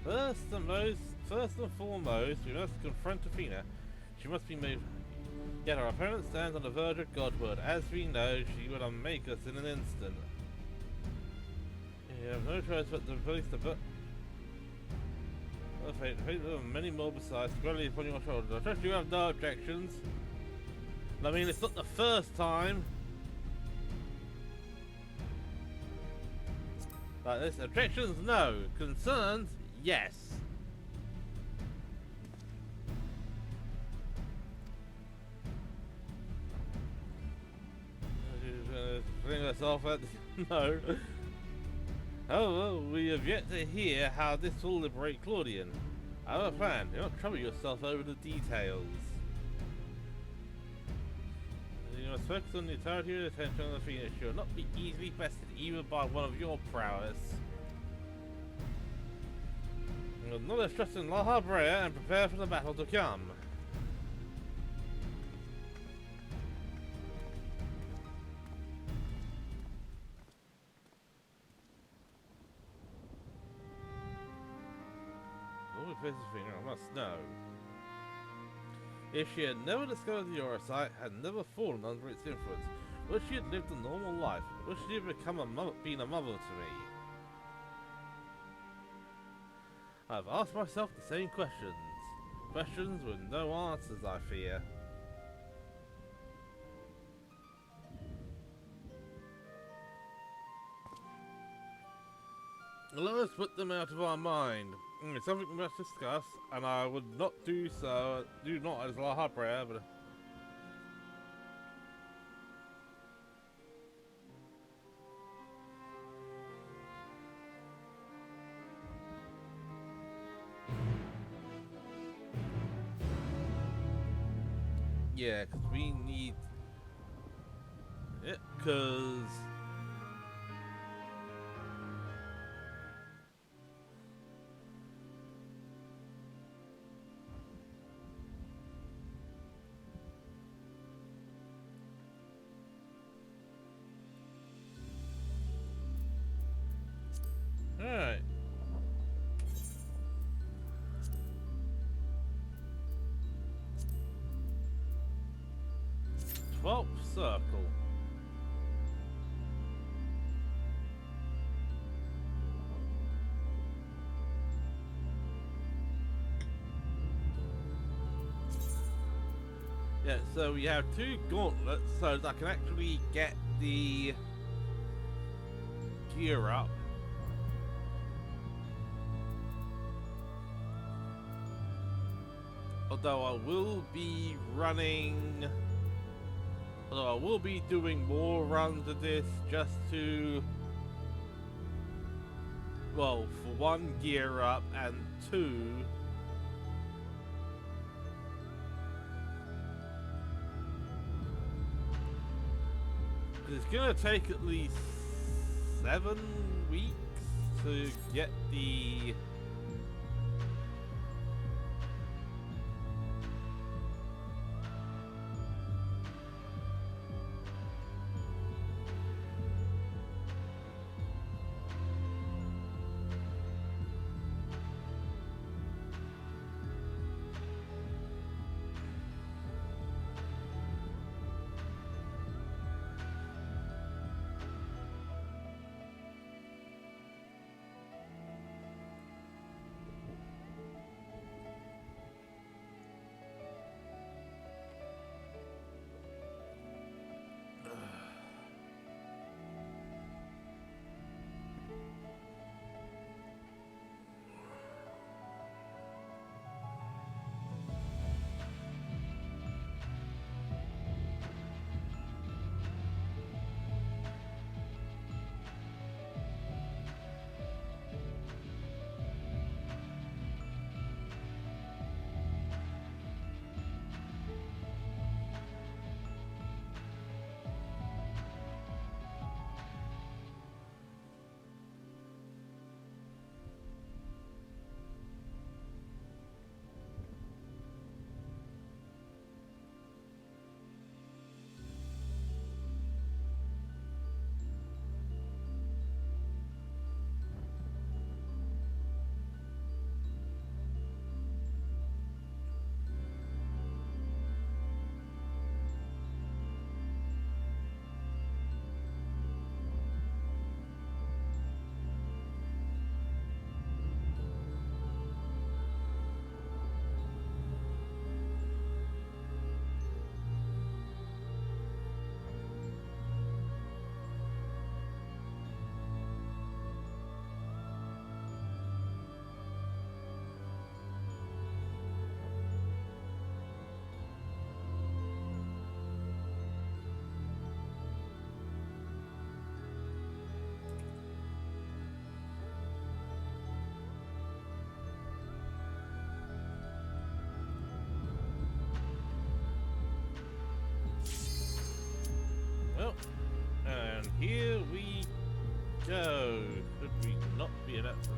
First and foremost, we must confront Athena. She must be moved. Yet our opponent stands on the verge of godhood. As we know, she will unmake us in an instant. You have no choice but to place the fate of many more besides squarely upon your shoulders. I trust you have no objections. I mean, it's not the first time. Like this, objections, no. Concerns, yes. Bring us off at no. However, we have yet to hear how this will liberate Claudian. I have a plan. Do not trouble yourself over the details. You must focus on the entirety of the attention on the Phoenix. She will not be easily bested even by one of your prowess. Acknowledge trust in La Habrea and prepare for the battle to come. I must know. If she had never discovered the Orosite, had never fallen under its influence, would she have lived a normal life? Would she have become been a mother to me? I have asked myself the same questions. Questions with no answers, I fear. Let us put them out of our mind. It's something we must discuss, and I would not do not as La Habrea, but... Yeah, because we need it, because alright. 12th circle. Yeah, so we have 2 gauntlets, so that I can actually get the gear up. Although I will be doing more runs of this just to, well, for 1, gear up, and 2, it's gonna take at least 7 weeks to get the well, and here we go. Should we not be an absolute?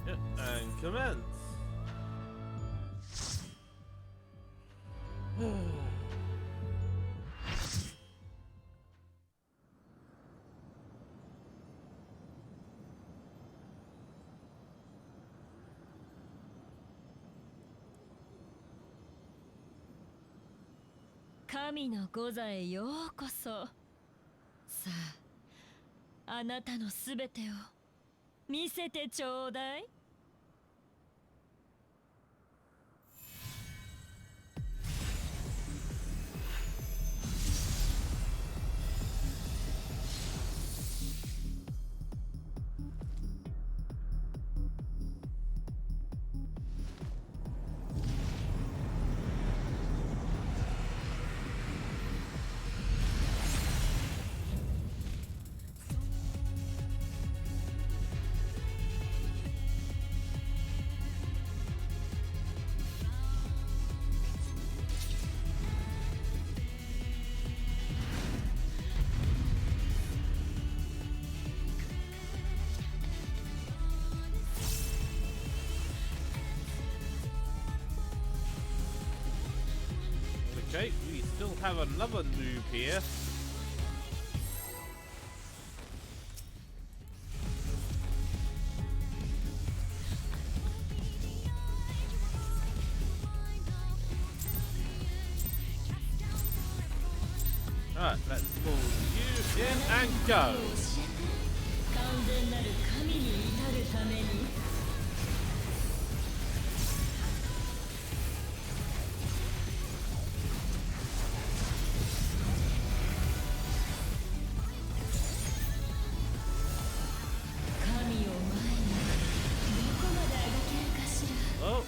Yep, and commence.神の御座へようこそ。さあ、あなたのすべてを見せてちょうだい。Okay, we still have another noob here. Alright, let's pull you in and go. 完全なる神に至るために。神を前にどこまであがけるかしら。 Oh.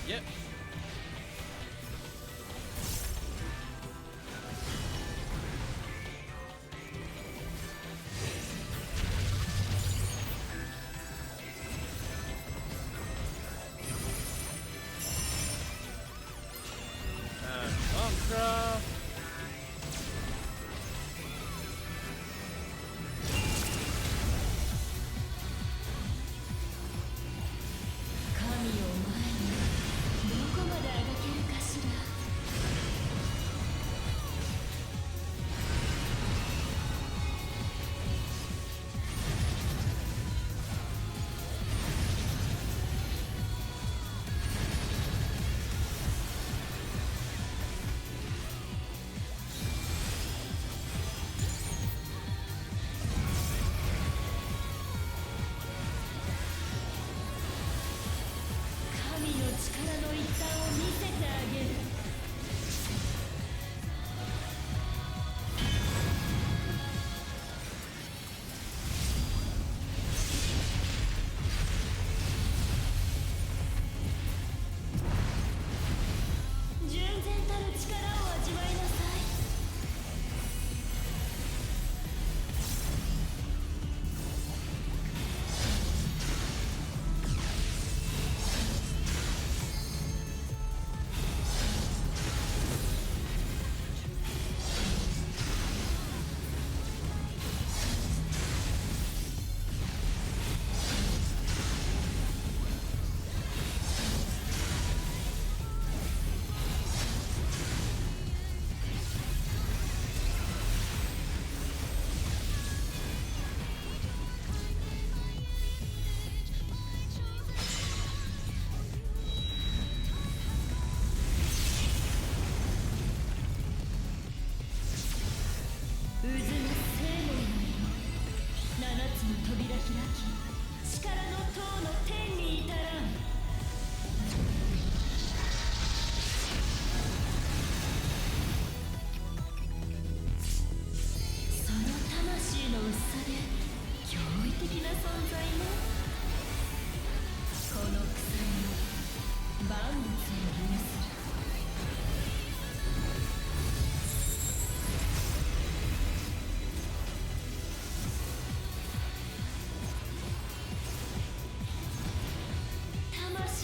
Yep. And Ultra.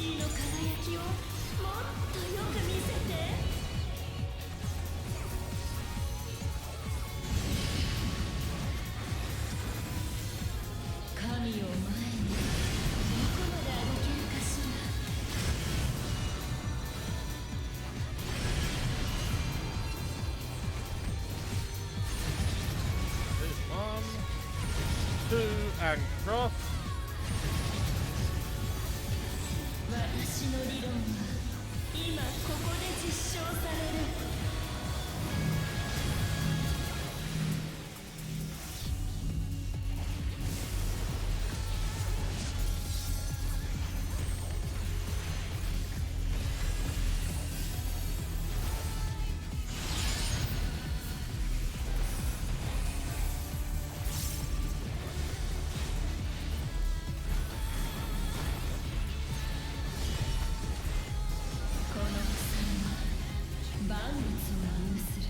魂の輝きをもっとよく見せて。神を前にどこまで歩けるかしら。One, two, and cross. 私の理論は今ここで実証される。この鎖は万物を有する。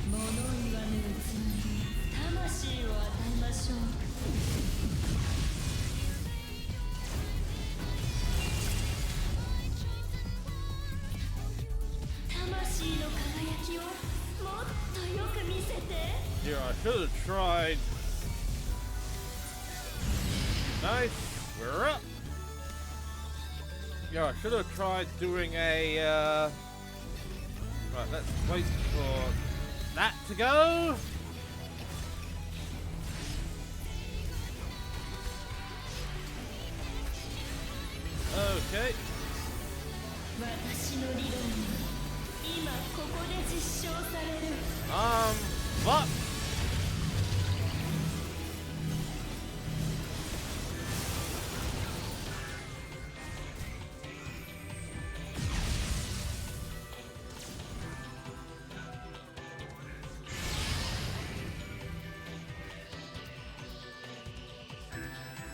物言わぬ器に魂を与えましょう。魂の輝きをもっとよく見せて。 Here, I should have tried. Nice, we're up. Yeah, I should have tried doing a. Right, let's wait for that to go. Okay. 私の理論は今ここで実証される。But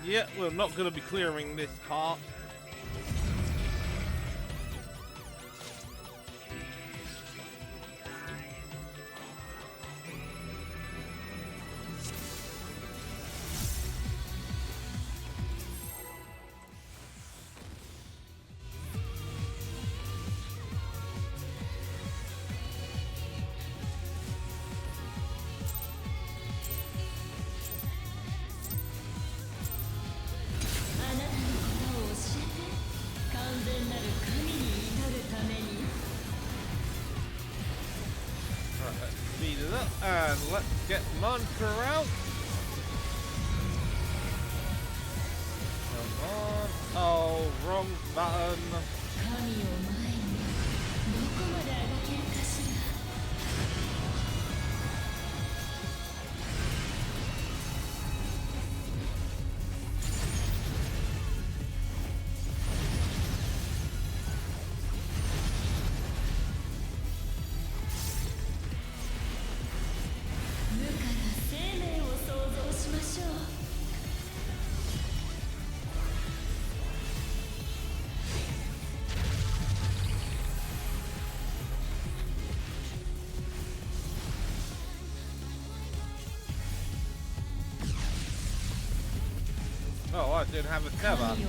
yeah, we're not going to be clearing this part. Speed it up and let's get Mantra out. Come on. Oh, wrong button. 神を前にどこまであがけるかしら。無から生命を創造しましょう。Oh, I didn't have a 神 tether. を前に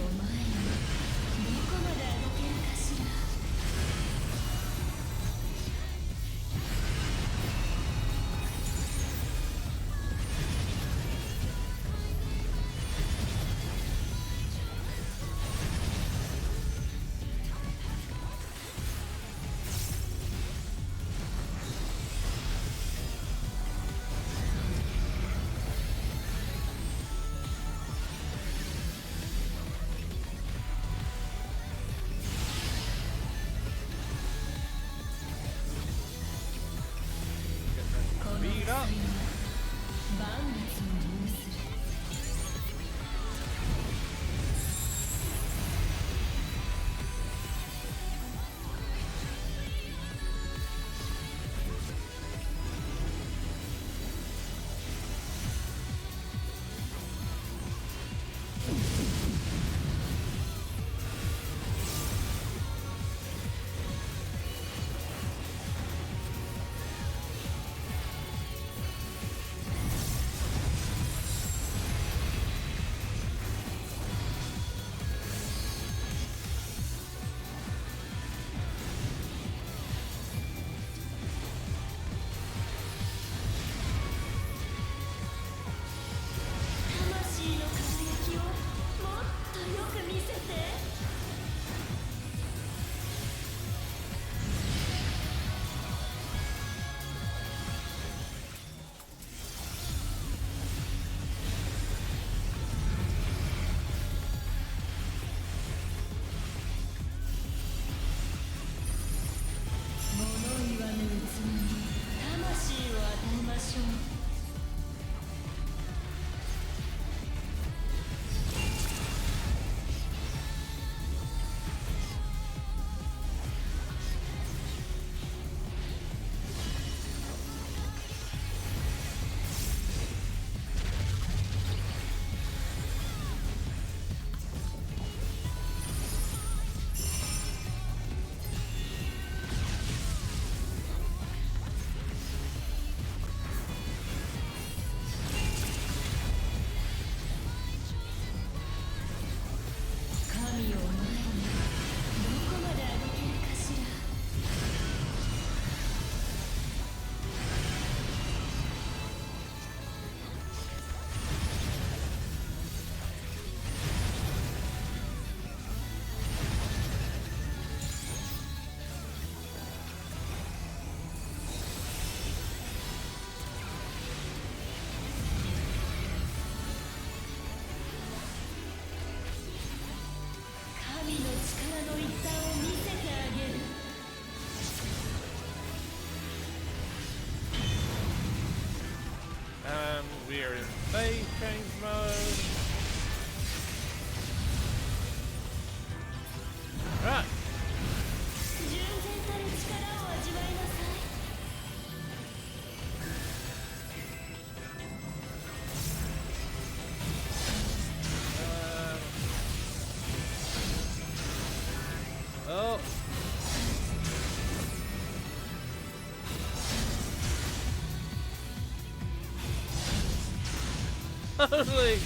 どこまであがけるかしら。この Speed 鎖は up. 万物を有する。we're in phase change mode. Right. 純然たる力を味わいなさい。Oh. Holy.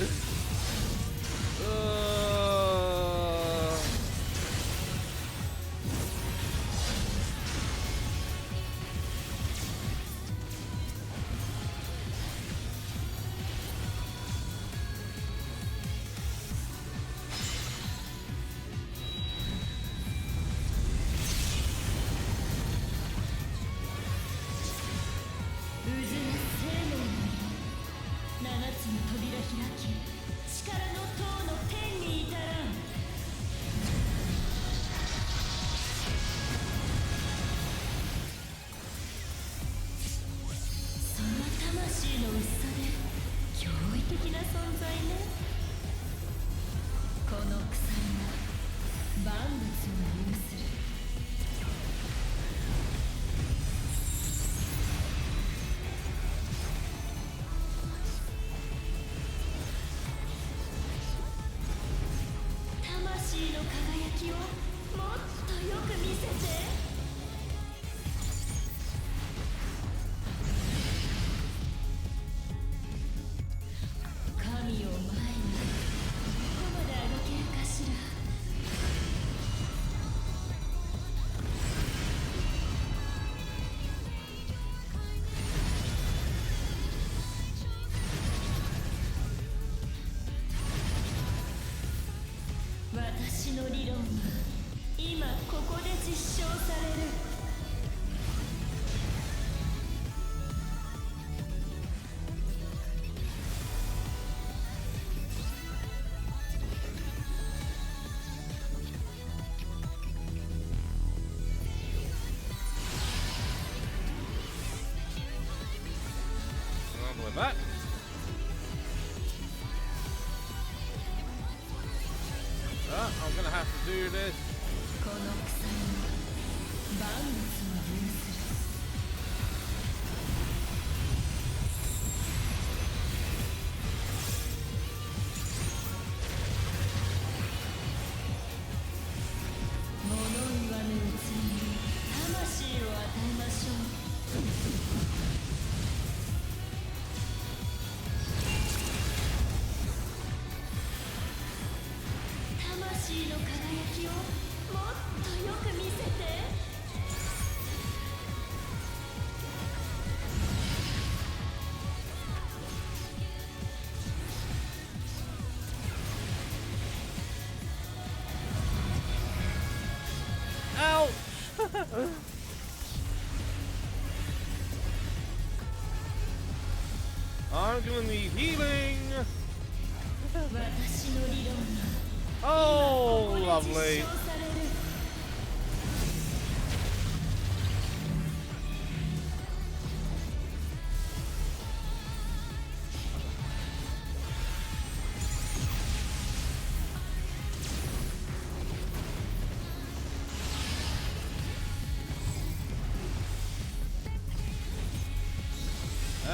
私の理論は今ここで実証される。On with that. I'm gonna have to do this. この鎖は万物を有する。物言わぬうちに魂を与えましょう。魂の輝きをもっとよく見せて。Ouch! I'm gonna need healing. 私の理論は Oh, ここで lovely. 実証される。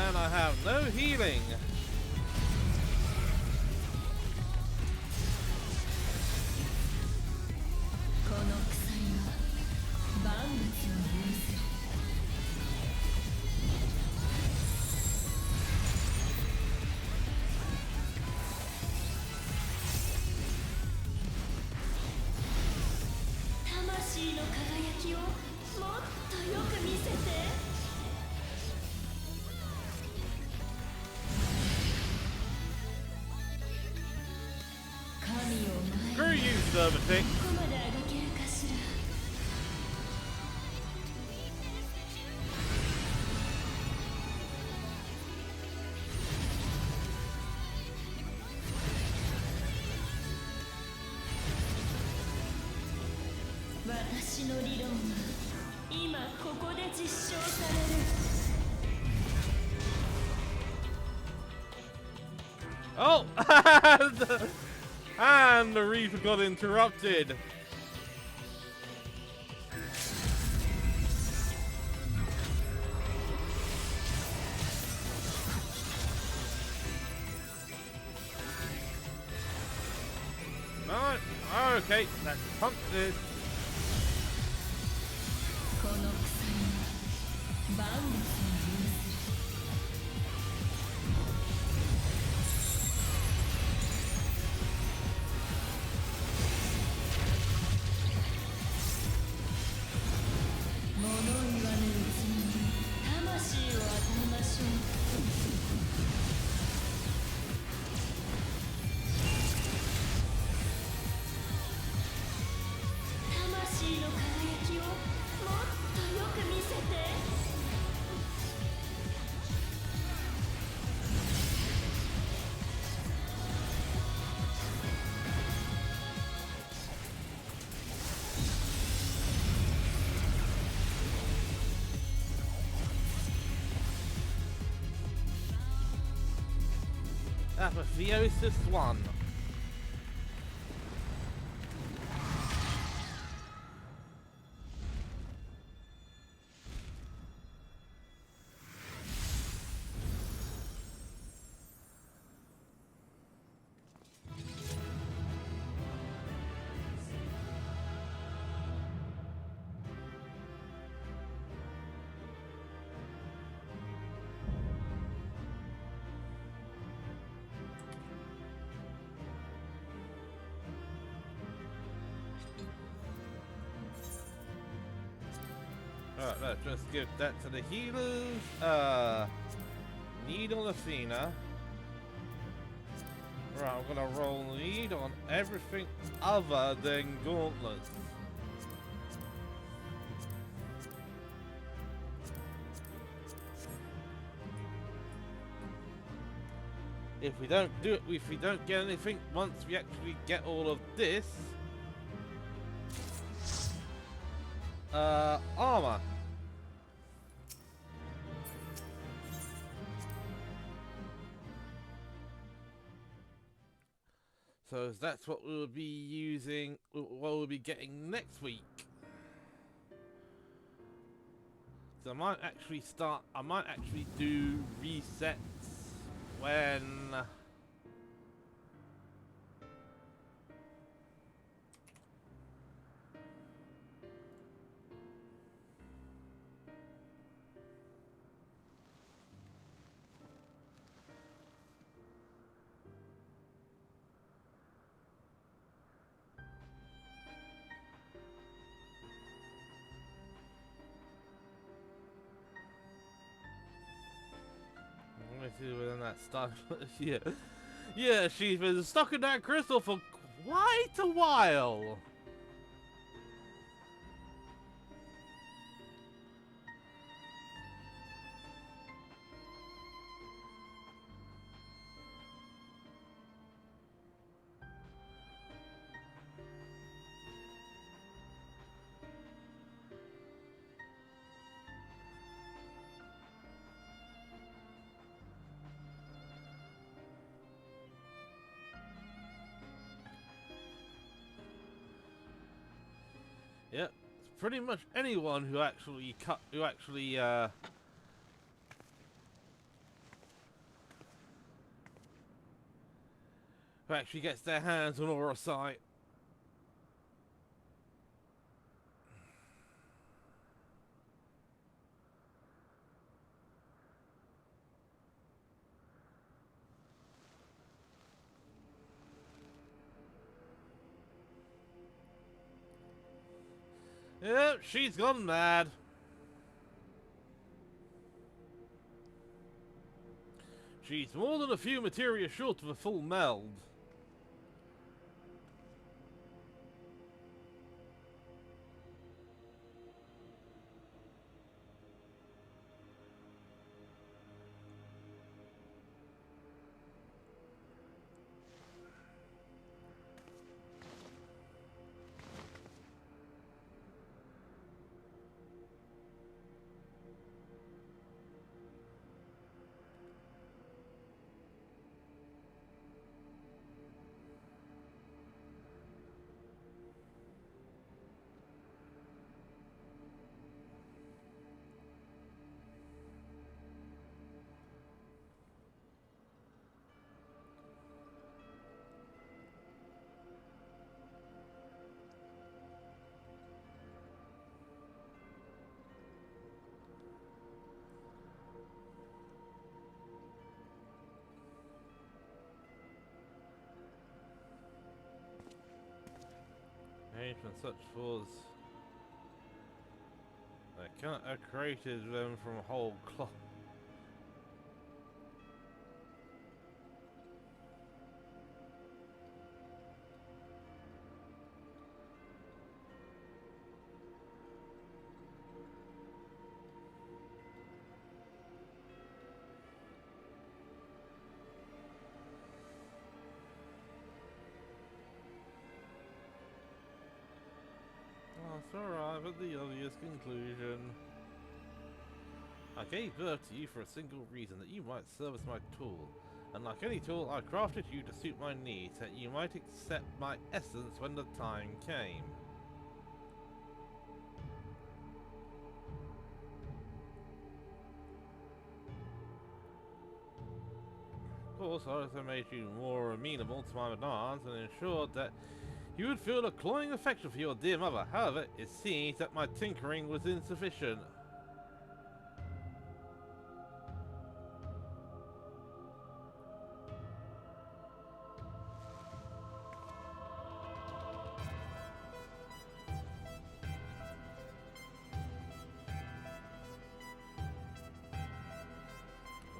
And I have no healing. この鎖は万物を有する。魂の輝きをもっとよく見せて。神を Screw 前に you, Servant. どこまであがけるかしら。私の理論は今ここで実証される。Oh! And the Reaper got interrupted. Alright, okay, let's pump this. この鎖に万物を有する物言わぬうちに魂を与えましょう。魂の輝きをもっとよく見せて。Apotheosis 1. Alright, let's just give that to the healers. Need on Athena. Right, I'm gonna roll need on everything other than gauntlets. If we don't get anything once we actually get all of this, armor. So that's what we'll be using, what we'll be getting next week. So I might actually do resets when... Let me see whether that stuck. Yeah. Yeah, she's been stuck in that crystal for quite a while. Yep, it's pretty much anyone who actually gets their hands on Aura Sight. Yep, she's gone mad. She's more than a few materia short of a full meld. arrangement such was. I cannot have created them from whole cloth. To arrive at the obvious conclusion. I gave birth to you for a single reason, that you might serve as my tool. And like any tool, I crafted you to suit my needs, that you might accept my essence when the time came. Of course, I also made you more amenable to my demands and ensured that you would feel a cloying affection for your dear mother. However, it seems that my tinkering was insufficient.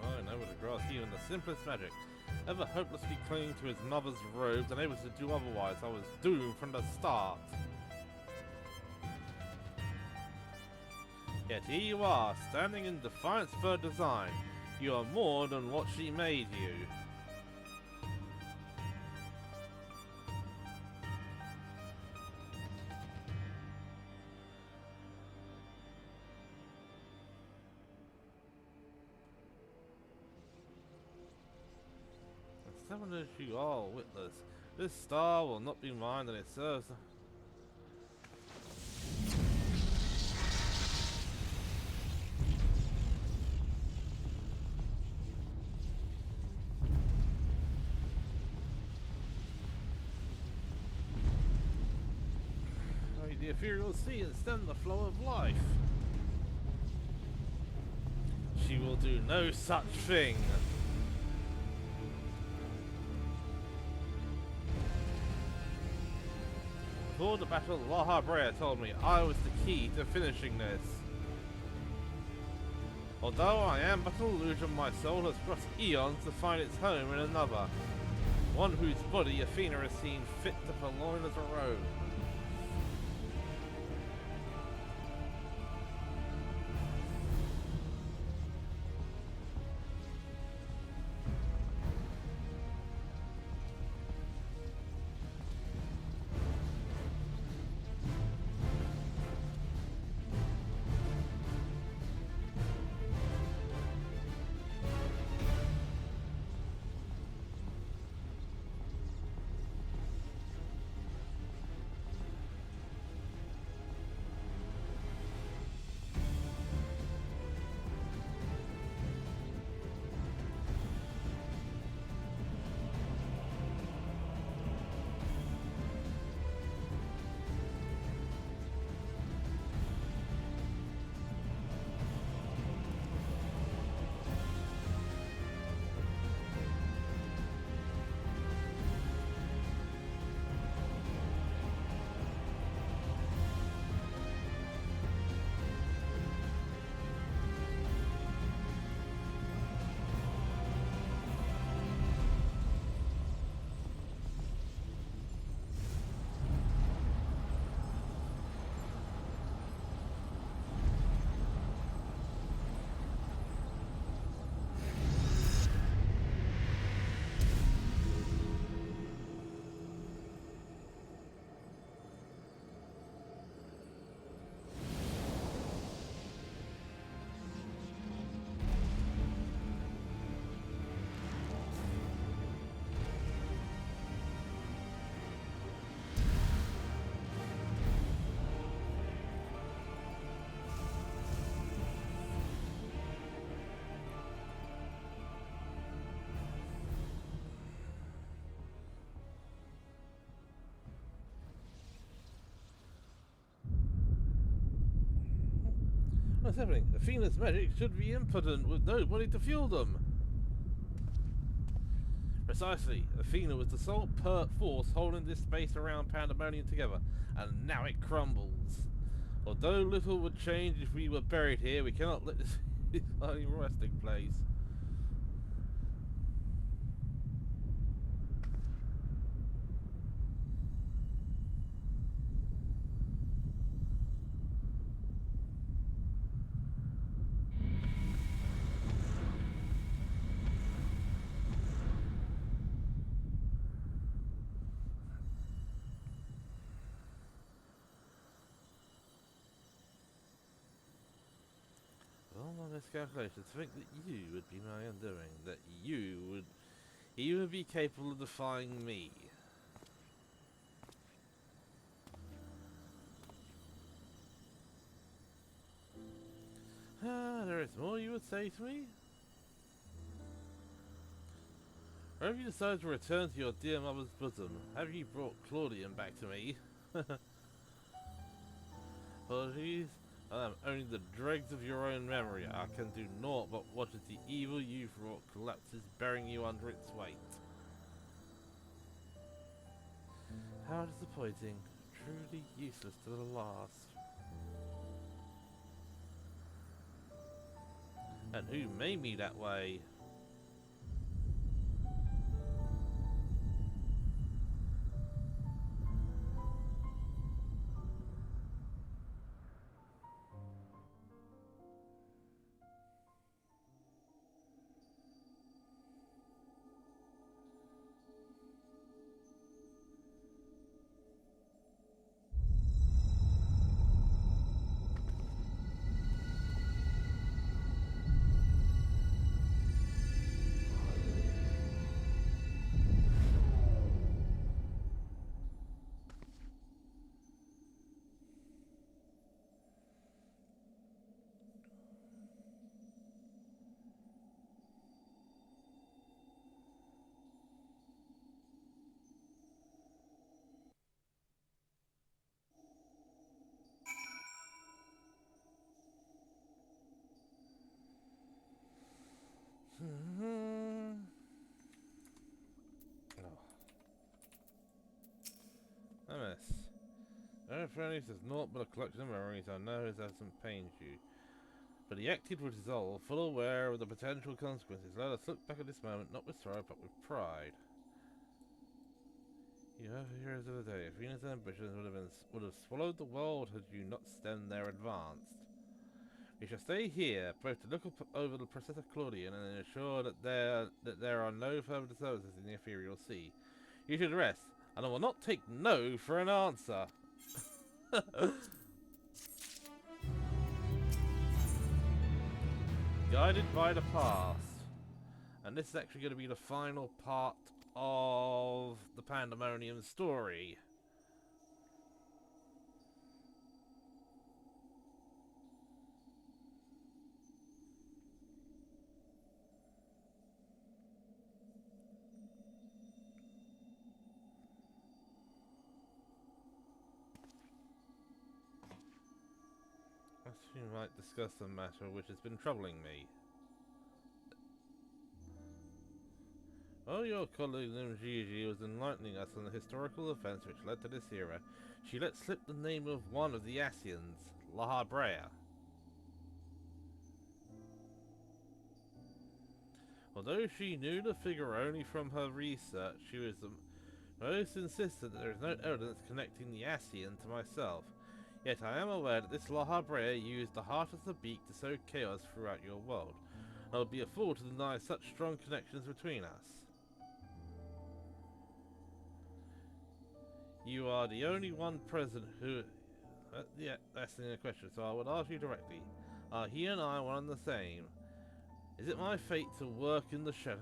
Oh, unable to grasp even the simplest magic. Ever hopelessly clinging to his mother's robes, unable to do otherwise, I was doomed from the start. Yet here you are, standing in defiance of her design. You are more than what she made you. As seven as you are, witless, this star will not be mine, and it serves. The ethereal sea and stem the flow of life. She will do no such thing. Before the battle, Laha Brea told me I was the key to finishing this. Although I am but an illusion, my soul has crossed eons to find its home in another. One whose body Athena has seen fit to purloin as a robe. What's happening? Athena's magic should be impotent with nobody to fuel them. Precisely. Athena was the sole force holding this space around Pandemonium together, and now it crumbles. Although little would change if we were buried here, we cannot let this exciting resting place. All my miscalculations, to think that you would be my undoing, that you would even be capable of defying me. Ah, there is more you would say to me? Or have you decided to return to your dear mother's bosom? Have you brought Claudian back to me? Apologies, I am only the dregs of your own memory. I can do naught but watch as the evil you've wrought collapses, bearing you under its weight. How disappointing. Truly useless to the last. And who made me that way? MS. Earth is naught but a collection of memories. I know it hasn't pained you. But he acted with resolve, full aware of the potential consequences. Let us look back at this moment, not with sorrow, but with pride. You have the heroes of the day. Athena's ambitions would have swallowed the world had you not stemmed their advance. We shall stay here, both to look over the process of Claudian and ensure that there are no further disturbances in the ethereal sea. You should rest, and I will not take no for an answer. Guided by the past. And this is actually going to be the final part of the Pandemonium story. We might discuss the matter which has been troubling me. While your colleague Gigi was enlightening us on the historical events which led to this era, she let slip the name of one of the Asians, La Brea. Although she knew the figure only from her research, she was the most insistent that there is no evidence connecting the Asian to myself. Yet I am aware that this La Brea used the heart as the beak to sow chaos throughout your world. I would be a fool to deny such strong connections between us. You are the only one present who... yeah, that's the question, so I would ask you directly. Are he and I one and the same? Is it my fate to work in the shadow?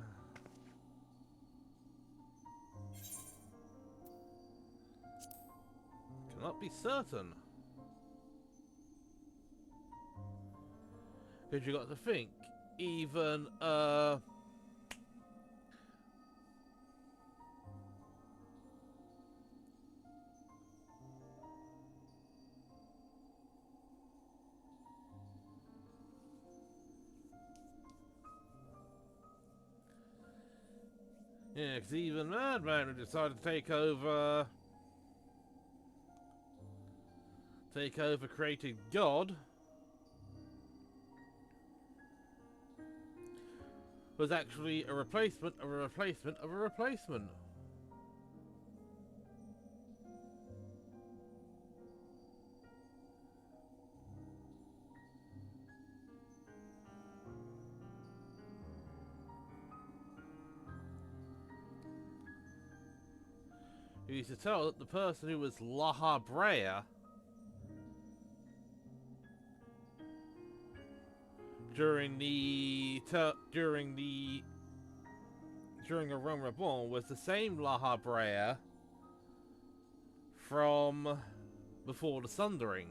Cannot be certain. Because you got to think, even, Yeah, because even Madman who decided to take over creating God, was actually a replacement of a replacement of a replacement. He used to tell that the person who was Laha Brea during a Rome Reborn was the same Laha Brea from before the Sundering.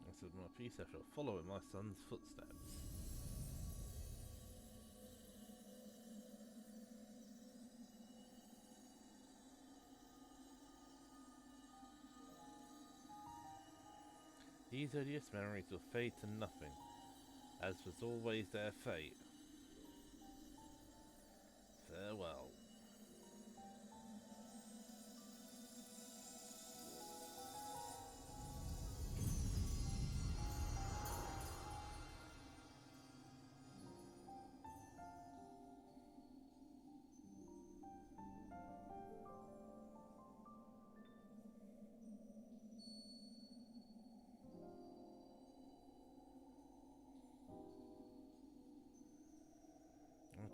I said my peace after following my son's footsteps. These odious memories will fade to nothing, as was always their fate. Farewell.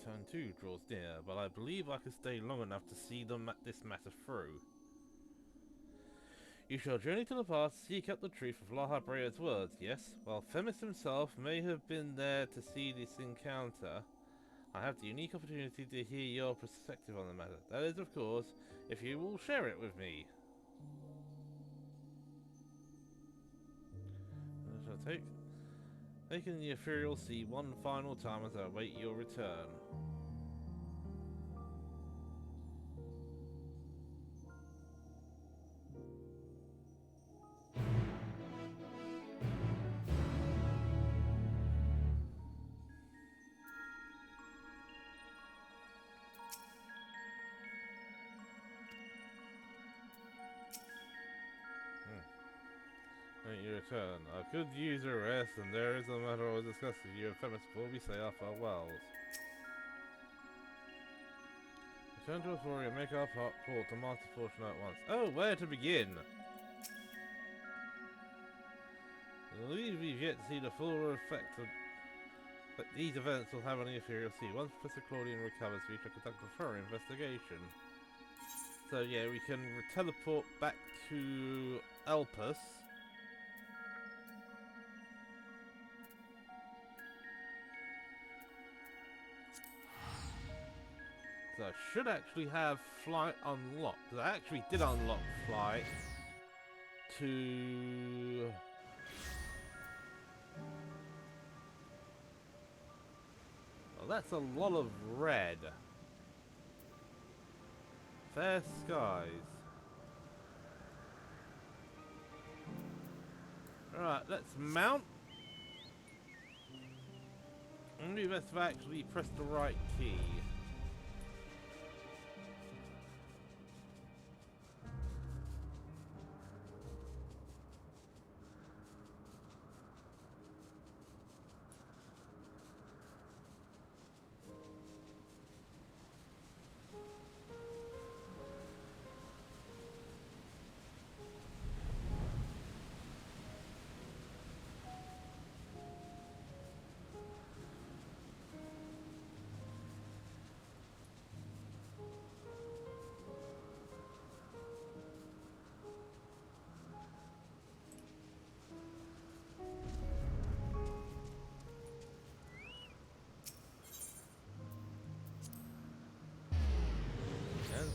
Turn 2 draws near, but I believe I can stay long enough to see this matter through. You shall journey to the past, seek out the truth of Laha Brea's words, yes? While Themis himself may have been there to see this encounter, I have the unique opportunity to hear your perspective on the matter. That is, of course, if you will share it with me. Taking the ethereal sea one final time as I await your return. Your return. I could use a rest, and there is a matter I was discussing with you and Femis before we say our farewells. Return to Euphoria and make our port to Master Fortune at once. Oh, where to begin? I believe we've yet to see the full effect that these events will have on the Ethereal Sea. Once Professor Claudian recovers, we shall conduct a thorough investigation. So yeah, we can teleport back to Elpis. So I should actually have flight unlocked. Because I actually did unlock flight to... Well, that's a lot of red. Fair skies. Alright, let's mount. Maybe best if I actually press the right key.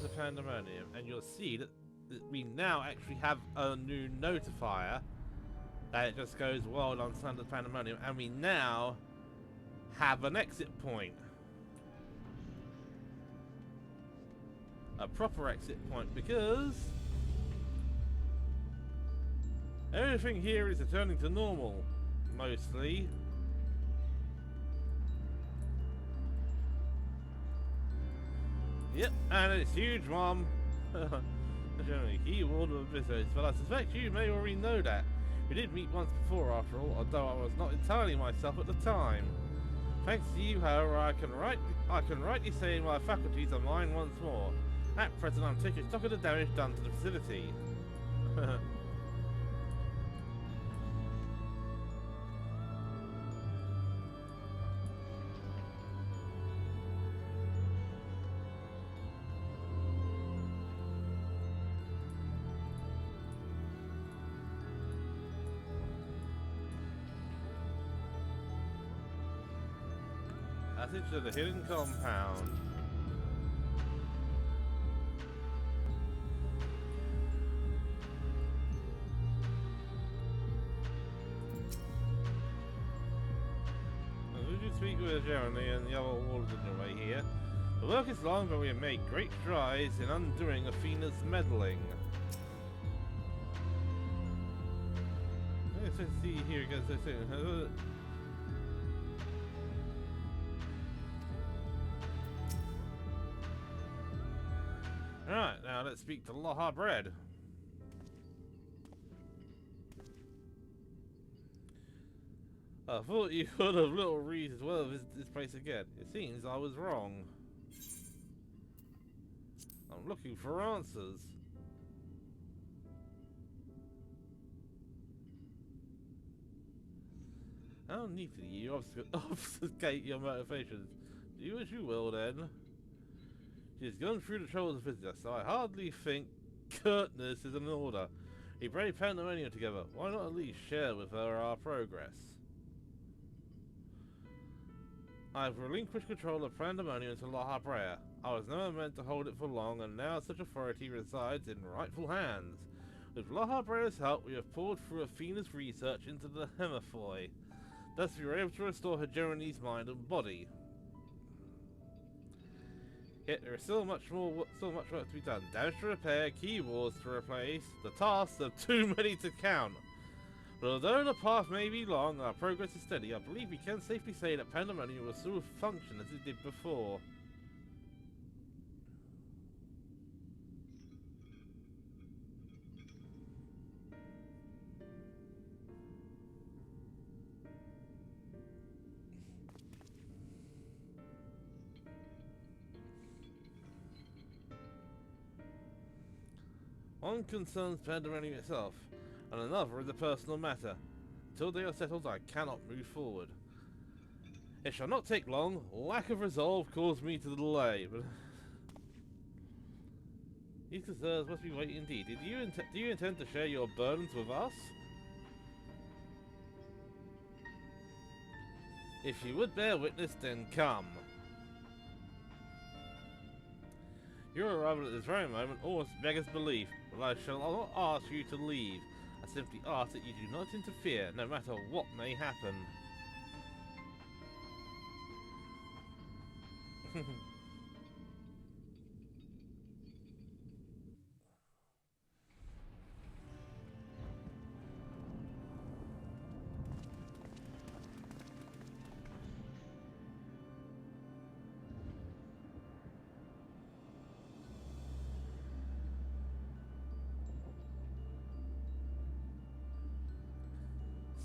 The Pandemonium, and you'll see that we now actually have a new notifier that it just goes wild on Standard Pandemonium, and we now have an exit point. A proper exit point, because everything here is returning to normal, mostly. Yep, and it's huge, Mom. Generally, keyboard of visitors, but I suspect you may already know that. We did meet once before, after all, although I was not entirely myself at the time. Thanks to you, however, I can rightly say my faculties are mine once more. At present, I'm taking stock of the damage done to the facility. Passage to the hidden compound. Did you speak with Jeremy and the other wardens on your way here? The work is long, but we have made great strides in undoing Athena's meddling. Let's see here it goes so soon. Alright, now let's speak to Laha Bread. I thought you would have little reason as well visit this place again. It seems I was wrong. I'm looking for answers. How neatly you obfuscate your motivations. Do as you will then. She's gone through the troubles of business, so I hardly think curtness is in order. We brave Pandemonium together. Why not at least share with her our progress? I've relinquished control of Pandemonium to Laha Brea. I was never meant to hold it for long, and now such authority resides in rightful hands. With La Habrea's help, we have poured through Athena's research into the Hemiphoi. Thus, we were able to restore her Germany's mind and body. Yet there is still much work to be done. Damage to repair, keyboards to replace. The tasks are too many to count. But although the path may be long, our progress is steady. I believe we can safely say that Pandemonium will still function as it did before. One concerns Pandemonium itself, and another is a personal matter. Until they are settled, I cannot move forward. It shall not take long. Lack of resolve caused me to delay, but these concerns must be weighty indeed. Do you intend to share your burdens with us? If you would bear witness, then come. Your arrival at this very moment almost beggars belief, but I shall not ask you to leave. I simply ask that you do not interfere, no matter what may happen.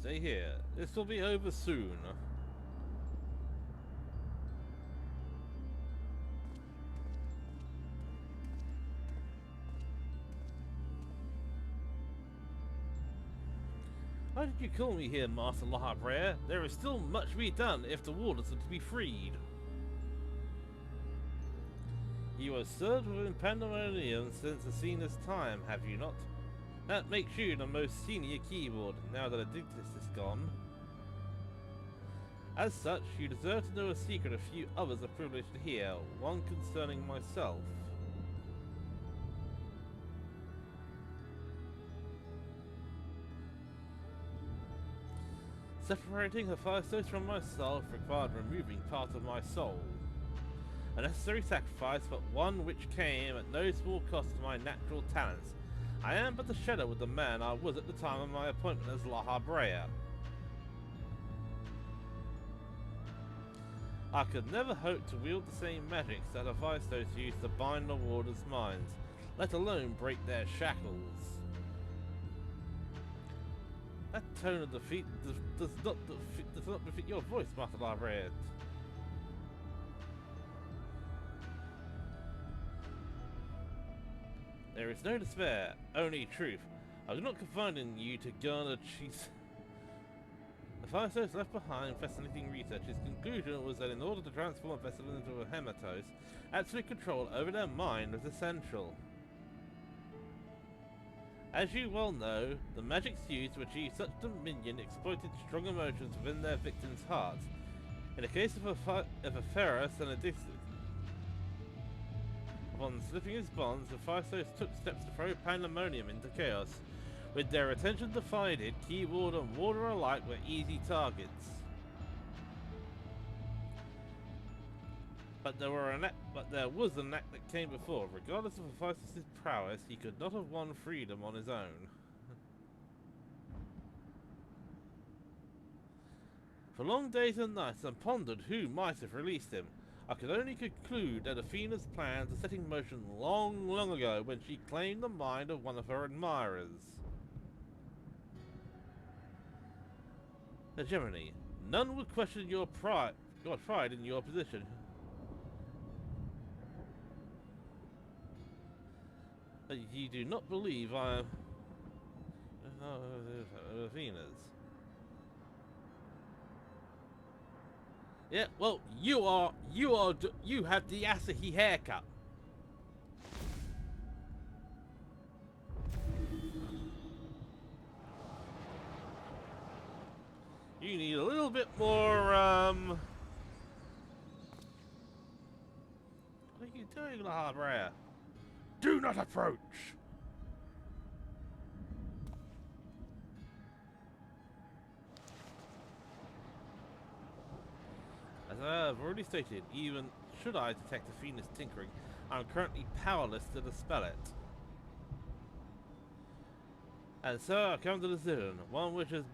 Stay here. This will be over soon. Why did you call me here, Master La Habrea? There is still much to be done if the warders are to be freed. You have served within Pandemonium since Athena's time, have you not? That makes you the most senior keyboard, now that Addictus is gone. As such, you deserve to know a secret a few others are privileged to hear, one concerning myself. Separating Hephaestus from myself required removing part of my soul. A necessary sacrifice, but one which came at no small cost to my natural talents. I am but the shadow of the man I was at the time of my appointment as La Habrea. I could never hope to wield the same magics that Hephaestus used to bind the warders' minds, let alone break their shackles. That tone of defeat does not befit your voice, Master La Habrea. There is no despair, only truth. I do not confide in you to garner cheese. The Hephaestus left behind fascinating research. His conclusion was that in order to transform a vessel into a hematos, absolute control over their mind was essential. As you well know, the magics used to achieve such dominion exploited strong emotions within their victims' hearts. In the case of Hephaestus and Odysseus, upon slipping his bonds, Hephaestus took steps to throw Pandemonium into chaos. With their attention divided, keyboard and warder alike were easy targets. But there was an act that came before. Regardless of Hephaestus' prowess, he could not have won freedom on his own. For long days and nights I pondered who might have released him. I could only conclude that Athena's plans were set in motion long, long ago when she claimed the mind of one of her admirers. Hegemony. None would question your pride in your position. You do not believe I am Athena's. Yeah, well, you have the Asahi haircut. You need a little bit more, What are you doing, La Habrea? Do not approach! I've already stated, even should I detect a fiend's tinkering, I'm currently powerless to dispel it. And so I come to the decision, one which is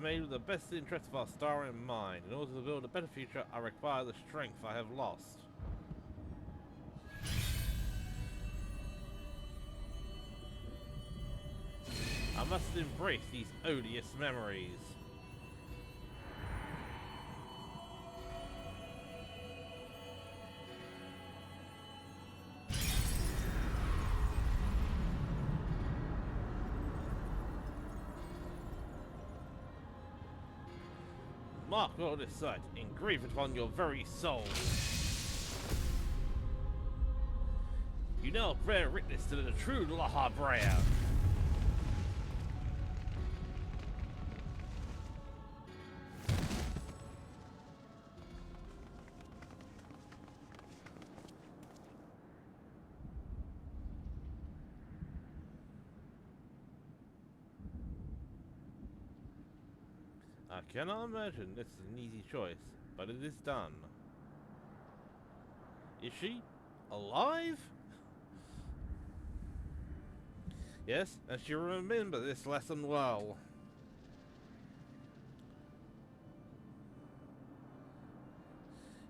made with the best interest of our star in mind. In order to build a better future, I require the strength I have lost. I must embrace these odious memories. Mark all this sight, engrave it upon your very soul. You now bear witness to the true Lahabrea. I cannot imagine this is an easy choice, but it is done. Is she alive? Yes, and she will remember this lesson well.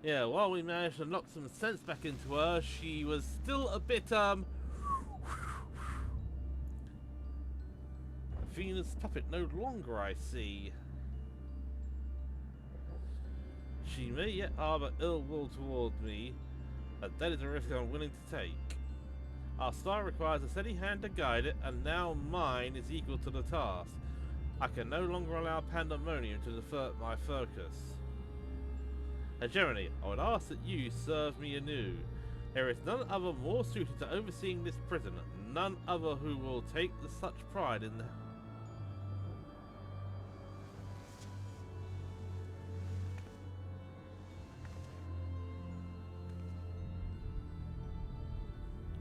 Yeah, while we managed to knock some sense back into her, she was still a bit, Athena's puppet no longer, I see. She may yet harbour ill will toward me, but that is a risk I'm willing to take. Our star requires a steady hand to guide it, and now mine is equal to the task. I can no longer allow pandemonium to divert my focus. Hegemony, I would ask that you serve me anew. There is none other more suited to overseeing this prison, none other who will take such pride in the...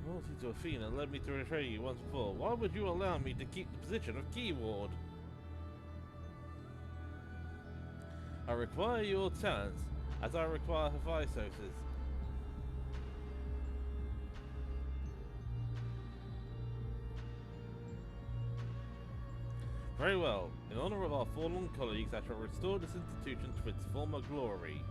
Loyalty to Athena led me to betray you once before. Why would you allow me to keep the position of key ward? I require your talents, as I require Hephaestus's. Very well. In honor of our fallen colleagues, I shall restore this institution to its former glory.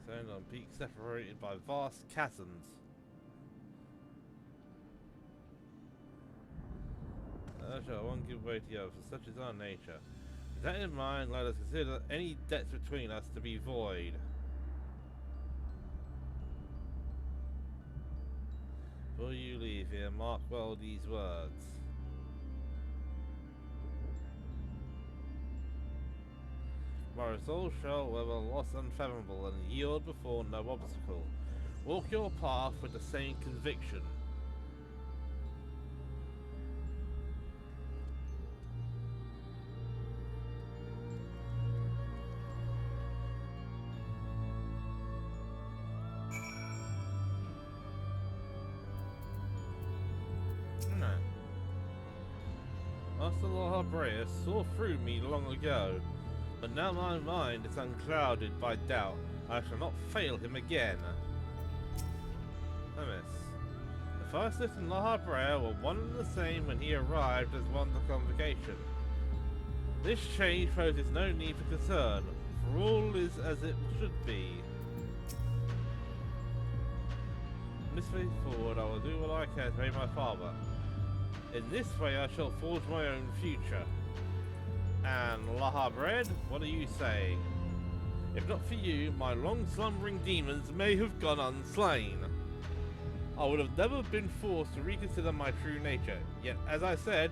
Stand on peaks separated by vast chasms. Shall one give way to the other, for such is our nature. With that in mind, let us consider any debts between us to be void. Before you leave here, mark well these words. My resolve shall weather loss unfathomable and yield before no obstacle. Walk your path with the same conviction. Master Lahabrea saw through me long ago, but now my mind is unclouded by doubt. I shall not fail him again. Premise. The Hephaestus and Lahabrea were one and the same when he arrived as one of the convocation. This change poses no need for concern, for all is as it should be. From this way forward, I will do what I can to aid my father. In this way, I shall forge my own future. And Laha Bread, what are you saying? If not for you, my long-slumbering demons may have gone unslain. I would have never been forced to reconsider my true nature. Yet, as I said,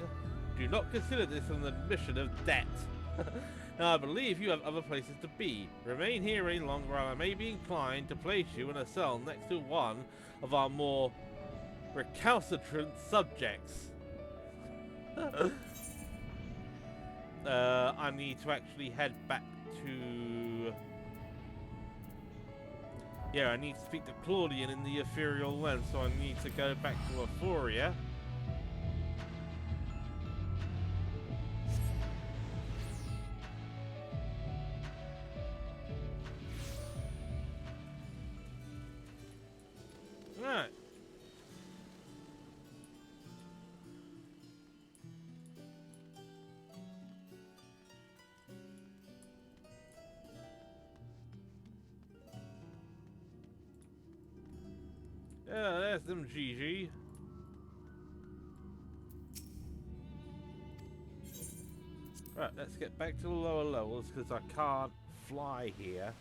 do not consider this an admission of debt. Now, I believe you have other places to be. Remain here any longer, and I may be inclined to place you in a cell next to one of our more recalcitrant subjects. I need to actually head back to... Yeah, I need to speak to Claudian in the ethereal lens, so I need to go back to Euphoria. Right. Yeah, there's them GG. Right, let's get back to the lower levels because I can't fly here.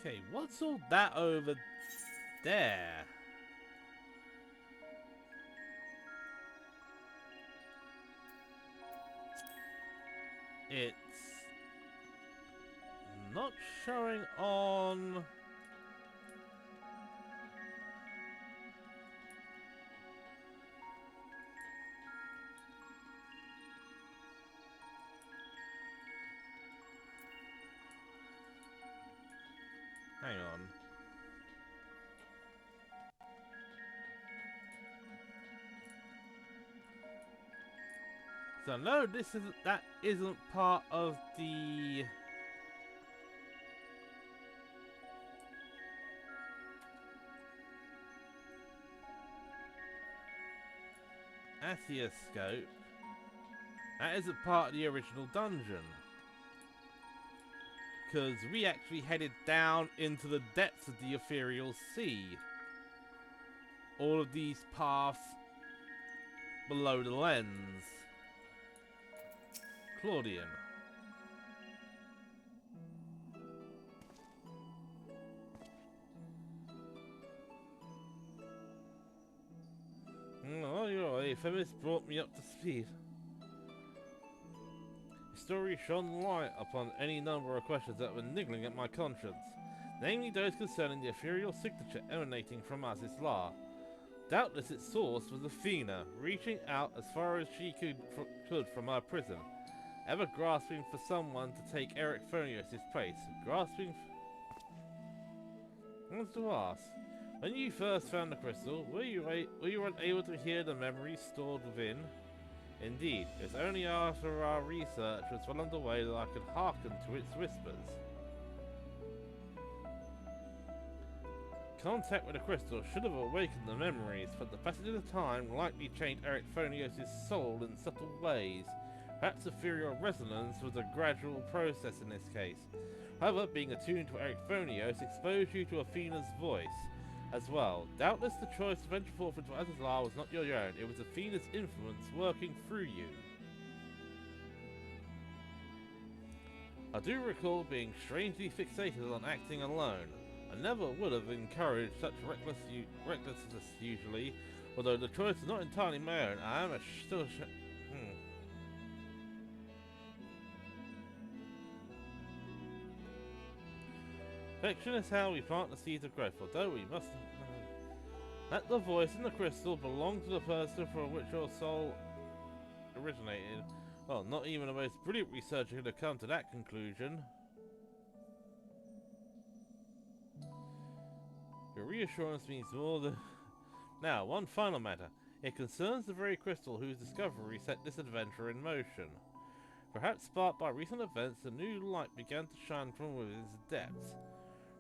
Okay, what's all that over there? It's not showing on... Hang on. So no, that isn't part of the... Atheoscope. That isn't part of the original dungeon. Because we actually headed down into the depths of the ethereal sea. All of these paths below the lens. Claudian. Oh, you're right. Feminist brought me up to speed. The story shone light upon any number of questions that were niggling at my conscience, namely those concerning the ethereal signature emanating from Azizlar. Doubtless its source was Athena, reaching out as far as she could from her prison, ever grasping for someone to take Eric Phonios' place, grasping I want to ask, when you first found the crystal, were you unable to hear the memories stored within? Indeed, it's only after our research was well underway that I could hearken to its whispers. Contact with the crystal should have awakened the memories, but the passage of time likely changed Eric Phonios' soul in subtle ways. Perhaps ethereal resonance was a gradual process in this case. However, being attuned to Eric Phonios exposed you to Athena's voice as well. Doubtless the choice to venture forth into Azazlar was not your own, it was Athena's influence working through you. I do recall being strangely fixated on acting alone. I never would have encouraged such recklessness usually, although the choice is not entirely my own. I am still Affection is how we plant the seeds of growth, although we must let the voice in the crystal belong to the person from which your soul originated. Well, not even the most brilliant researcher could have come to that conclusion. Your reassurance means more than... Now, one final matter. It concerns the very crystal whose discovery set this adventure in motion. Perhaps sparked by recent events, a new light began to shine from within its depths.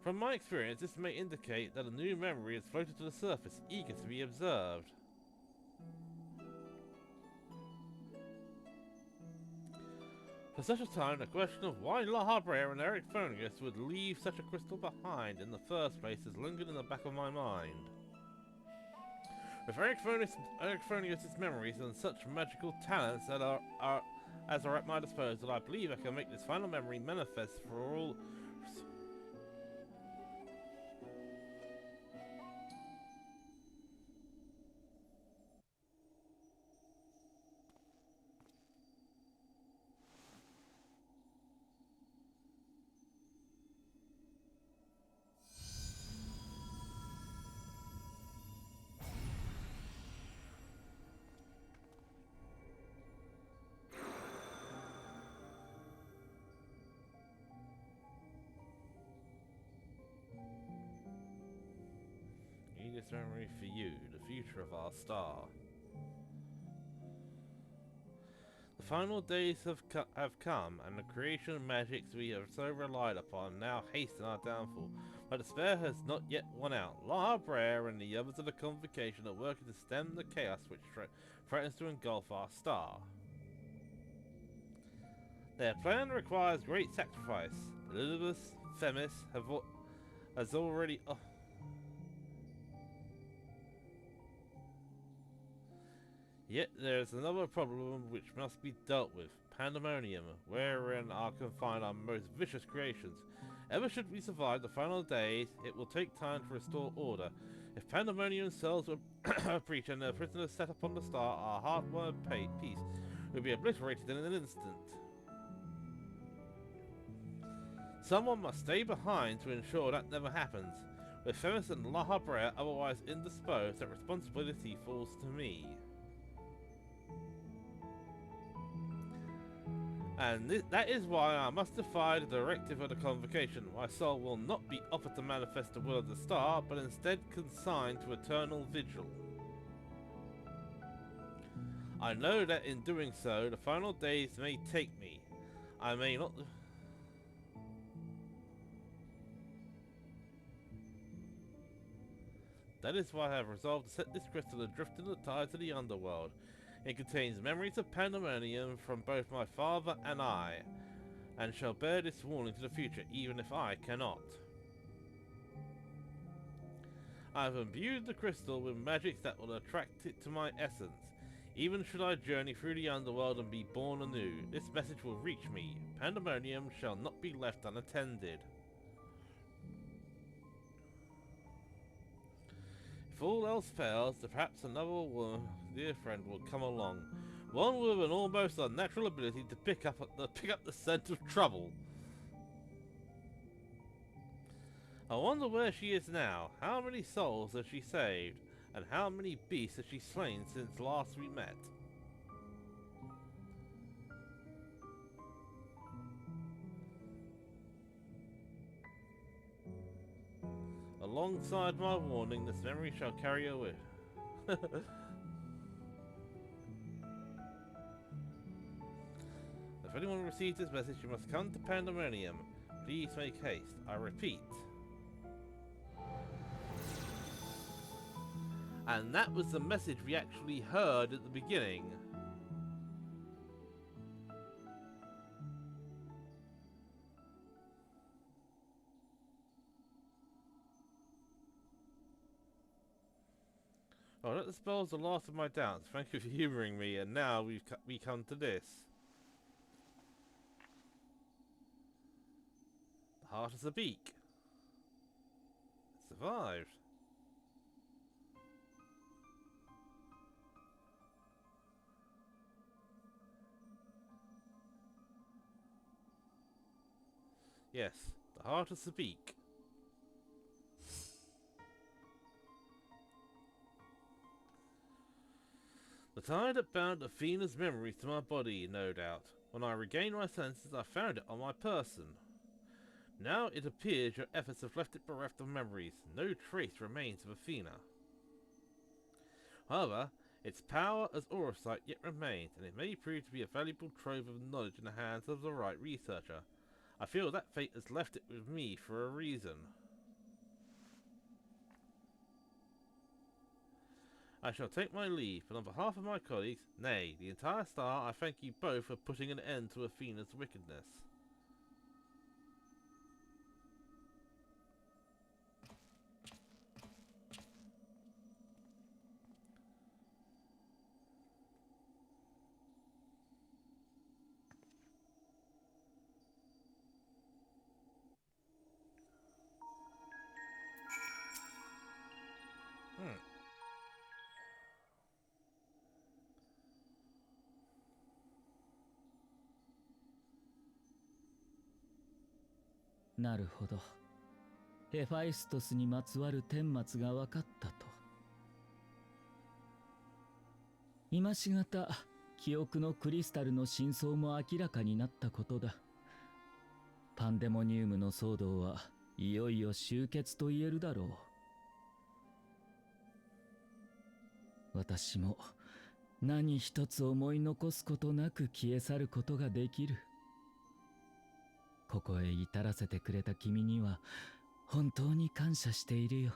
From my experience, this may indicate that a new memory has floated to the surface, eager to be observed. For such a time, the question of why La Habrea and Eric Phonios would leave such a crystal behind in the first place has lingered in the back of my mind. With Eric Phonios' memories and such magical talents that are at my disposal, I believe I can make this final memory manifest for all... This memory for you, the future of our star. The final days have come, and the creation of magics we have so relied upon now hasten our downfall. But despair has not yet won out. La Habrea and the others of the Convocation are working to stem the chaos which threatens to engulf our star. Their plan requires great sacrifice. Elizabeth Themis has already... Yet there is another problem which must be dealt with, pandemonium, wherein are confined our most vicious creations. Ever should we survive the final days, it will take time to restore order. If pandemonium cells were breached and the prisoners set upon the star, our hard-won peace would be obliterated in an instant. Someone must stay behind to ensure that never happens. With Themis and La Habrea otherwise indisposed, that responsibility falls to me. And that is why I must defy the directive of the Convocation. My soul will not be offered to manifest the will of the star, but instead consigned to eternal vigil. I know that in doing so, the final days may take me. I may not... That is why I have resolved to set this crystal adrift in the tides of the underworld. It contains memories of pandemonium from both my father and I, and shall bear this warning to the future, even if I cannot. I have imbued the crystal with magics that will attract it to my essence. Even should I journey through the underworld and be born anew, this message will reach me. Pandemonium shall not be left unattended. If all else fails, perhaps another dear friend will come along. One with an almost unnatural ability to pick up the scent of trouble. I wonder where she is now. How many souls has she saved? And how many beasts has she slain since last we met? Alongside my warning, this memory shall carry her with. If anyone receives this message, you must come to Pandemonium. Please make haste. I repeat. And that was the message we actually heard at the beginning. Oh, that dispels the last of my doubts. Thank you for humouring me, and now we come to this. The heart is a beak. It survived. Yes, the heart is a beak. The tie that bound Athena's memories to my body, no doubt. When I regained my senses, I found it on my person. Now it appears your efforts have left it bereft of memories. No trace remains of Athena. However, its power as Aurasight yet remains, and it may prove to be a valuable trove of knowledge in the hands of the right researcher. I feel that fate has left it with me for a reason. I shall take my leave, but on behalf of my colleagues, nay, the entire Star, I thank you both for putting an end to Athena's wickedness.なるほど。ヘファイストスにまつわる顛末が分かったと。今しがた記憶のクリスタルの真相も明らかになったことだ。パンデモニウムの騒動はいよいよ終結と言えるだろう。私も何一つ思い残すことなく消え去ることができる。ここへ至らせてくれた君には本当に感謝しているよ。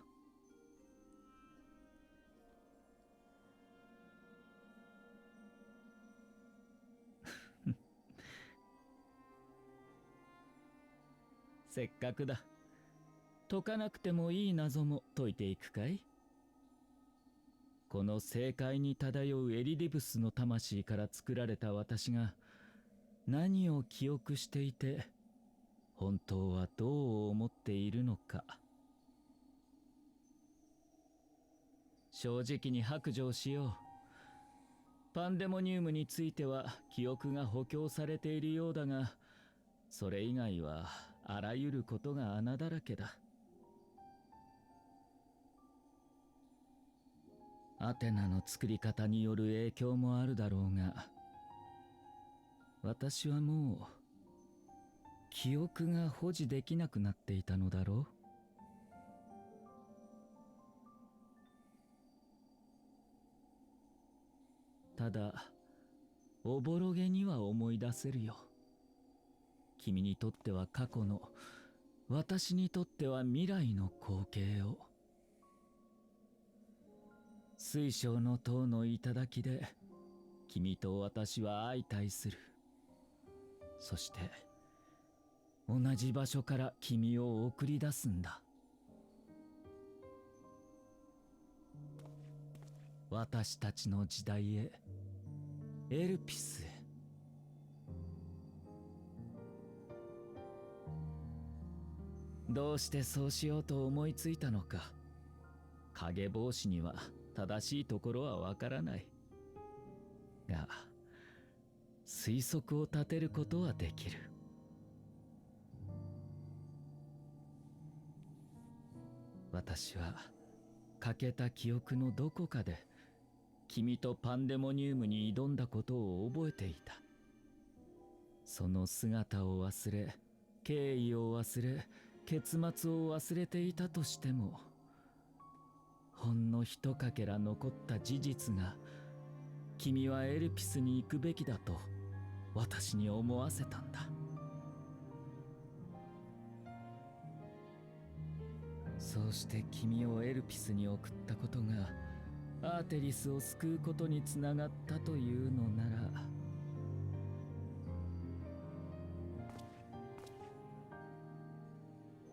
せっかくだ。解かなくてもいい謎も解いていくかい？この正解に漂うエリディブスの魂から作られた私が何を記憶していて本当はどう思っているのか。正直に白状しよう。パンデモニウムについては記憶が補強されているようだが、それ以外はあらゆることが穴だらけだ。アテナの作り方による影響もあるだろうが、私はもう記憶が保持できなくなっていたのだろう。ただおぼろげには思い出せるよ。君にとっては過去の、私にとっては未来の光景を。水晶の塔の頂で君と私は相対する。そして同じ場所から君を送り出すんだ。私たちの時代へ、エルピスへ。どうしてそうしようと思いついたのか。影帽子には正しいところはわからないが、推測を立てることはできる。私は欠けた記憶のどこかで君とパンデモニウムに挑んだことを覚えていた。その姿を忘れ、経緯を忘れ、結末を忘れていたとしても、ほんのひとかけら残った事実が、君はエルピスに行くべきだと私に思わせたんだ。そうして君をエルピスに送ったことがアーテリスを救うことにつながったというのなら、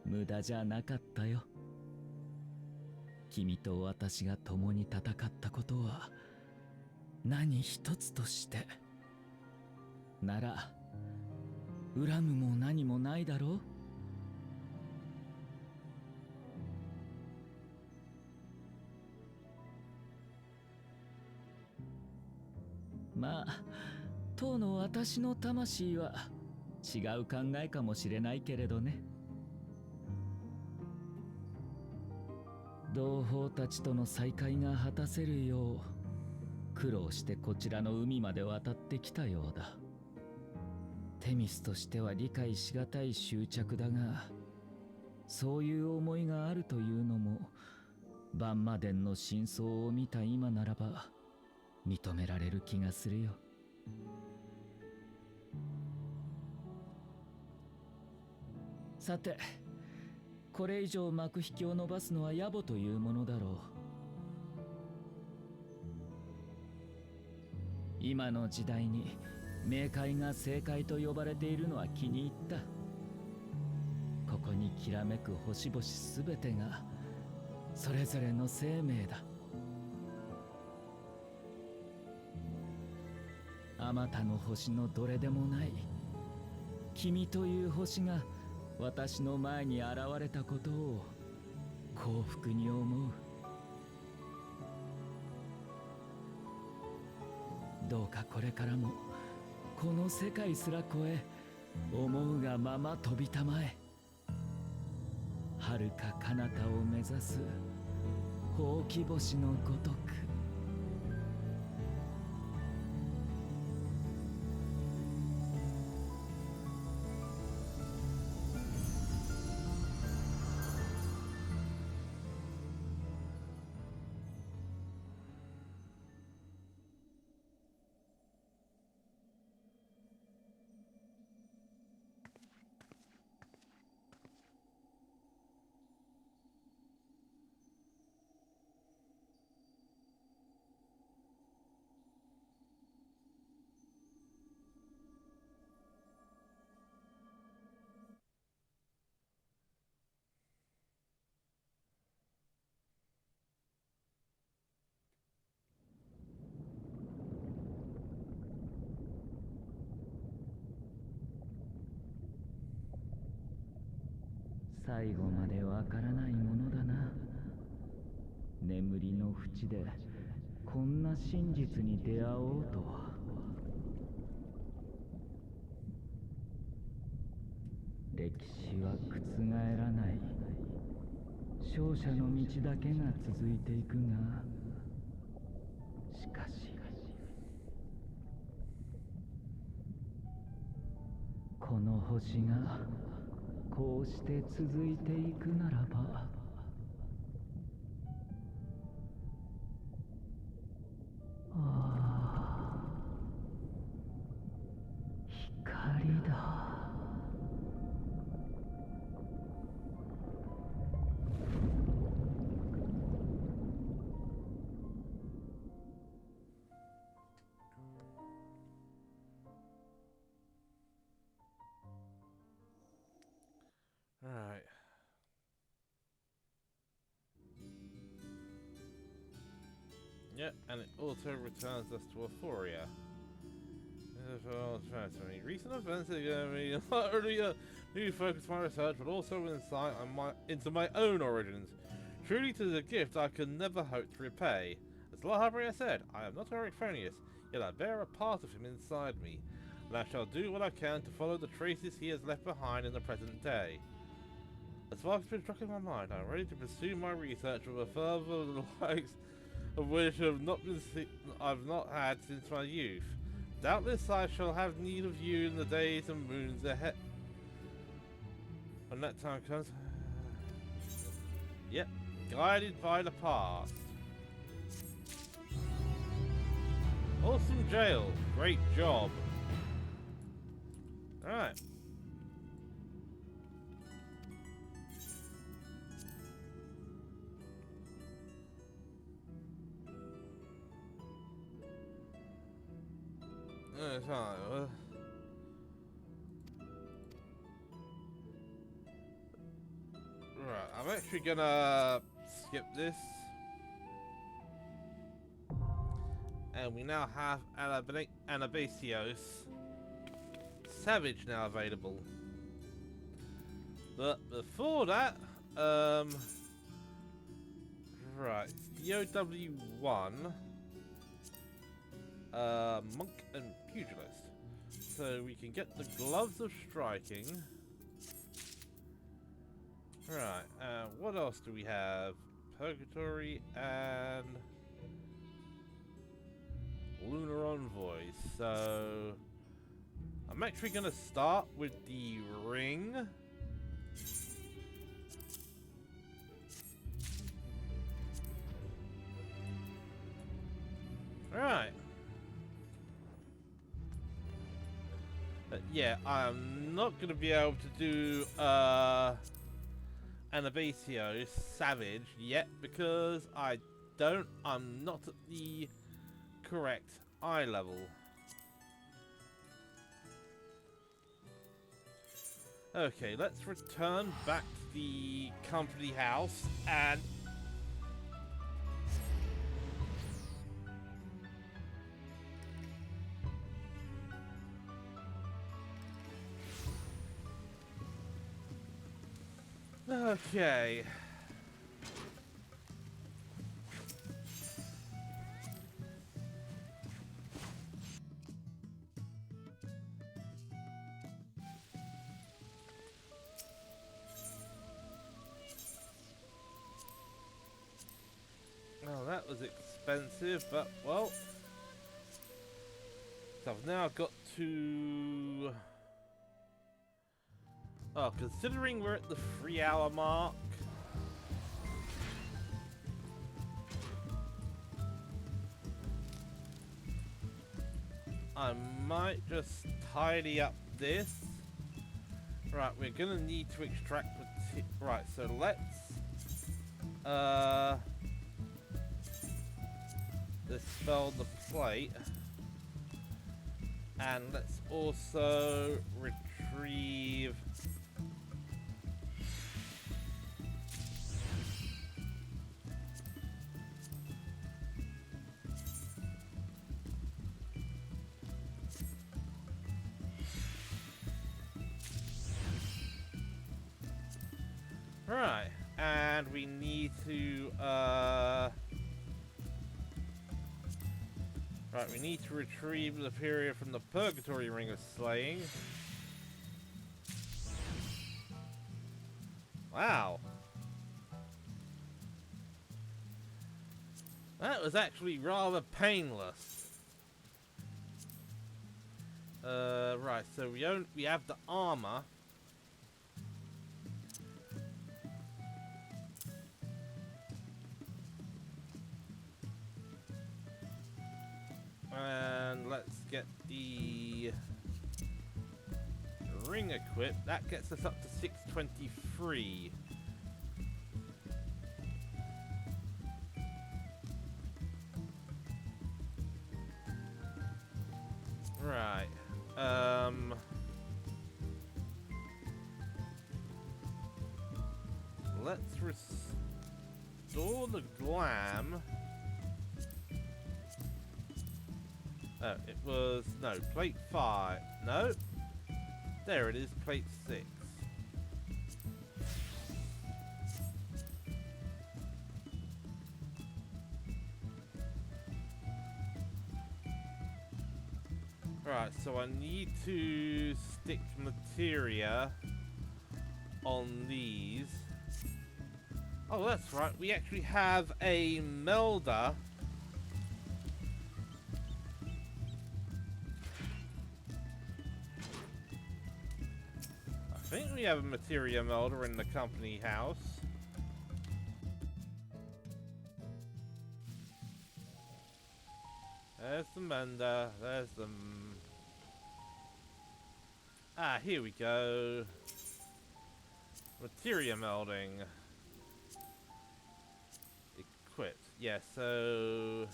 無駄じゃなかったよ。君と私が共に戦ったことは何一つとしてなら恨むも何もないだろう。まあ当の私の魂は違う考えかもしれないけれどね。同胞たちとの再会が果たせるよう苦労してこちらの海まで渡ってきたようだ。テミスとしては理解しがたい執着だが、そういう思いがあるというのもバンマ殿の真相を見た今ならば認められる気がするよ。さて、これ以上幕引きを伸ばすのは野暮というものだろう。今の時代に冥界が正解と呼ばれているのは気に入った。ここにきらめく星々すべてがそれぞれの生命だ。あまたの星のどれでもない君という星が私の前に現れたことを幸福に思う。どうかこれからもこの世界すら超え思うがまま飛びたまえ。遥か彼方を目指すほうき星のごとく。最後までわからないものだな。眠りの淵でこんな真実に出会おうとは。歴史は覆らない。勝者の道だけが続いていくが、しかしこの星がこうして続いていくならば、ああ、光だ。Alright. Yep, and it also returns us to Euphoria. Recent events are giving me not only a new focus on my research, but also insight on into my own origins. Truly, 'tis a gift I can never hope to repay. As Lord Harbrier said, I am not Ericphonius, yet I bear a part of him inside me, and I shall do what I can to follow the traces he has left behind in the present day. As far as been struck in my mind, I'm ready to pursue my research with a further the likes of which I've not had since my youth. Doubtless I shall have need of you in the days and moons ahead. When that time comes. Yep, guided by the past. Awesome jail, great job. Alright. Fine. Right, I'm actually gonna skip this. And we now have Anabasios Savage now available. But before that, right, DOW1, Monk and Pugilist. So we can get the Gloves of Striking. Right, what else do we have? Purgatory and Lunar Envoy. So I'm actually going to start with the ring. Right. Yeah, I'm not going to be able to do Anabasio Savage yet because I'm not at the correct eye level. Okay, let's return back to the company house and okay. Well, that was expensive, but well, so I've now got to. Oh, considering we're at the 3-hour mark. I might just tidy up this. Right, we're gonna need to extract right, so let's dispel the plate. And let's also retrieve right, and we need to right, we need to retrieve the period from the Purgatory Ring of Slaying. Wow. That was actually rather painless. Right, so we have the armor. And let's get the ring equipped. That gets us up to 623. Right. Let's restore the glam. Oh, it was no plate 5. No, there it is, plate 6. Right, so I need to stick materia on these. Oh, that's right. We actually have a melder. I think we have a materia melder in the company house. There's the mender. There's the... Ah, here we go. Materia melding. Equipped. Yeah, so...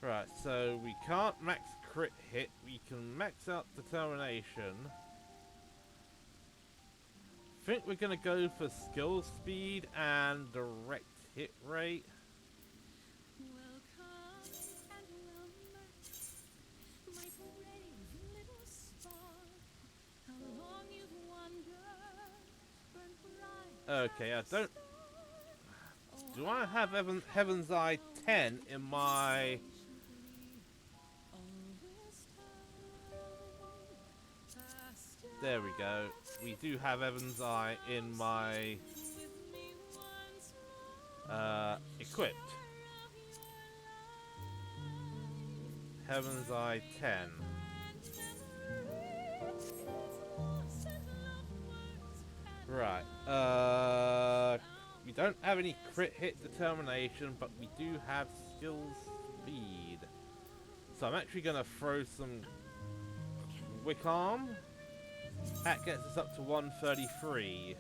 Right, so we can't max crit hit. We can max out determination. I think we're gonna go for skill speed and direct hit rate. Okay, I don't... Do I have Heaven's Eye 10 in my... There we go. We do have Heaven's Eye in my... equipped. Heaven's Eye 10. Right, we don't have any crit hit determination, but we do have skill speed. So I'm actually gonna throw some Quick Arm. That gets us up to 133.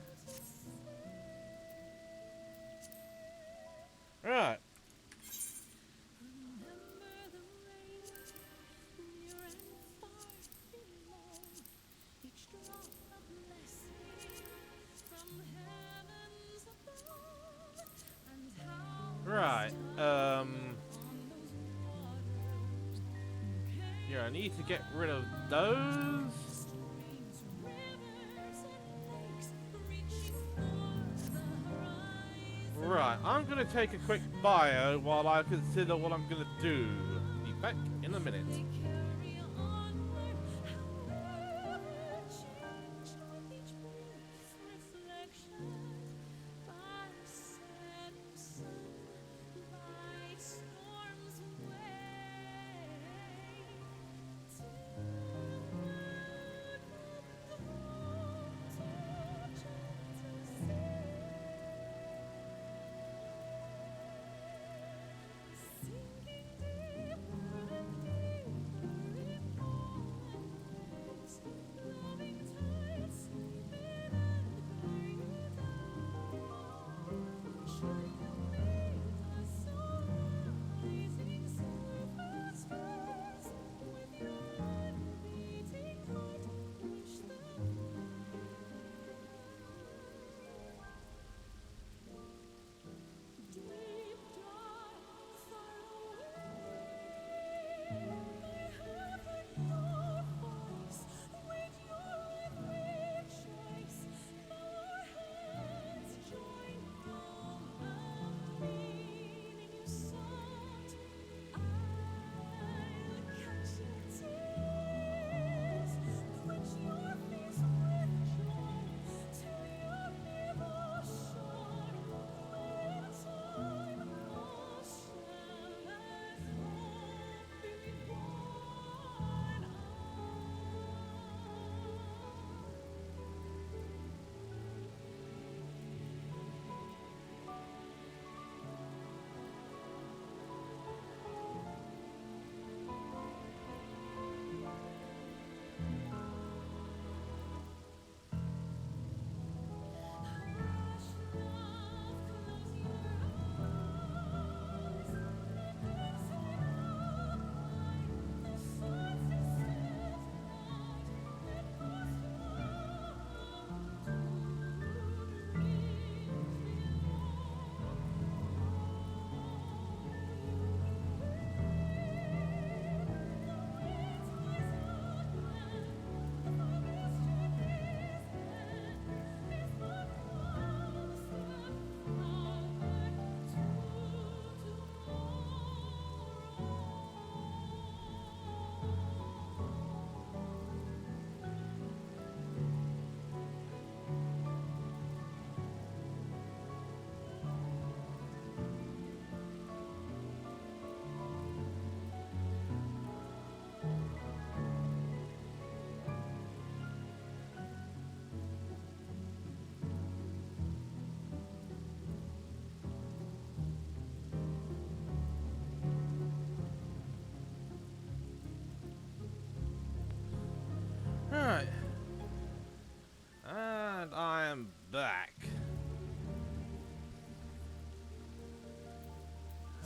Right. Right, yeah, I need to get rid of those. Right, I'm gonna take a quick bio while I consider what I'm gonna do. Be back in a minute.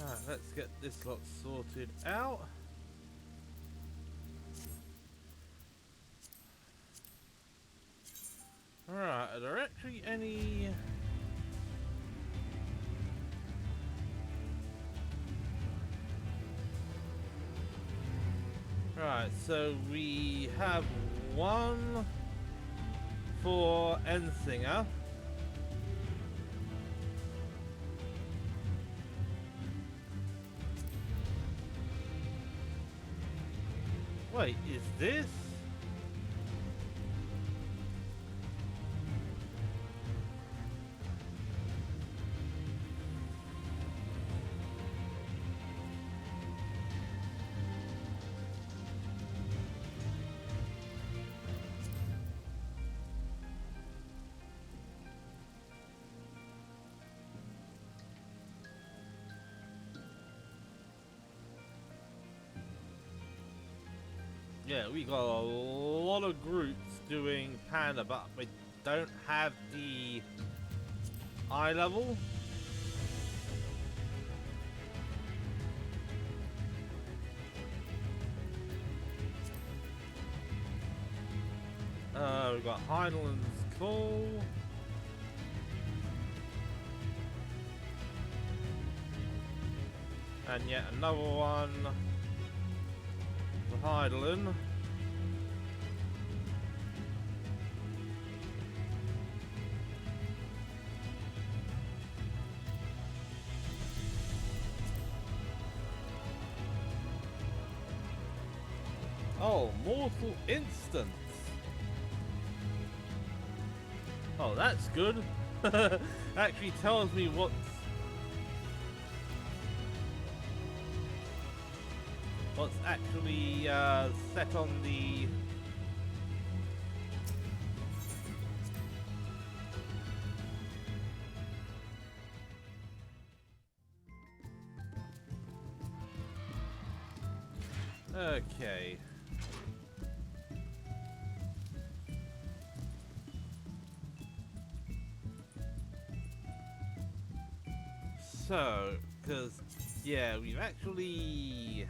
Alright, let's get this lot sorted out. Alright, are there actually any... Right, so we have one for Ensinger. Wait, is this? Yeah, we got a lot of groups doing Panda, but we don't have the eye level. We've got Highlands Call. And yet another one for Heidelin. Oh, Mortal Instance. Oh, that's good. Actually tells me what's actually set on the... Okay. So, because, yeah, we've actually...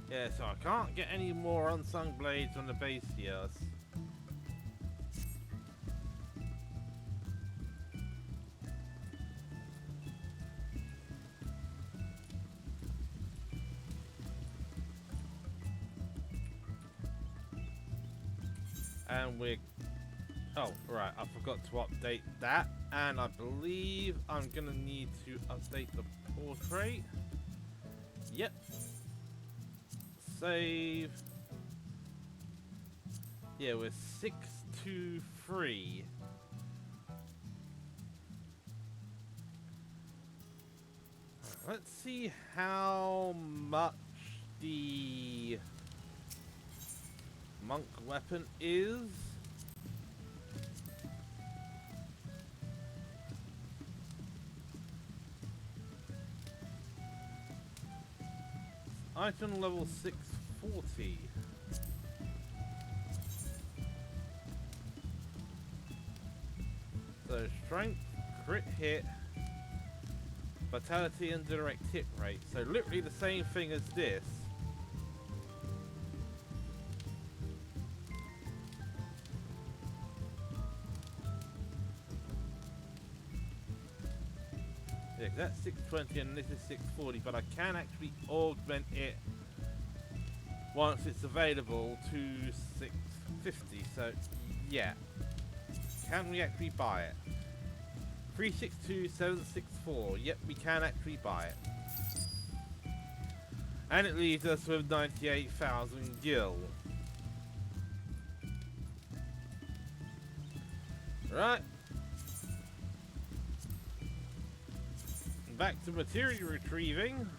Yeah, so I can't get any more unsung blades on the base here. And we're... Oh, right, I forgot to update that. And I believe I'm gonna need to update the portrait. Yep. Save. Yeah, we're 623. Let's see how much the monk weapon is. Item level 640. So strength, crit hit, vitality and direct hit rate. So literally the same thing as this. Yeah, that's 620 and this is 640, but I can actually augment it once it's available to 650. So yeah, can we actually buy it? 362764. Yep, we can actually buy it, and it leaves us with 98,000 gil. Right. Back to material retrieving.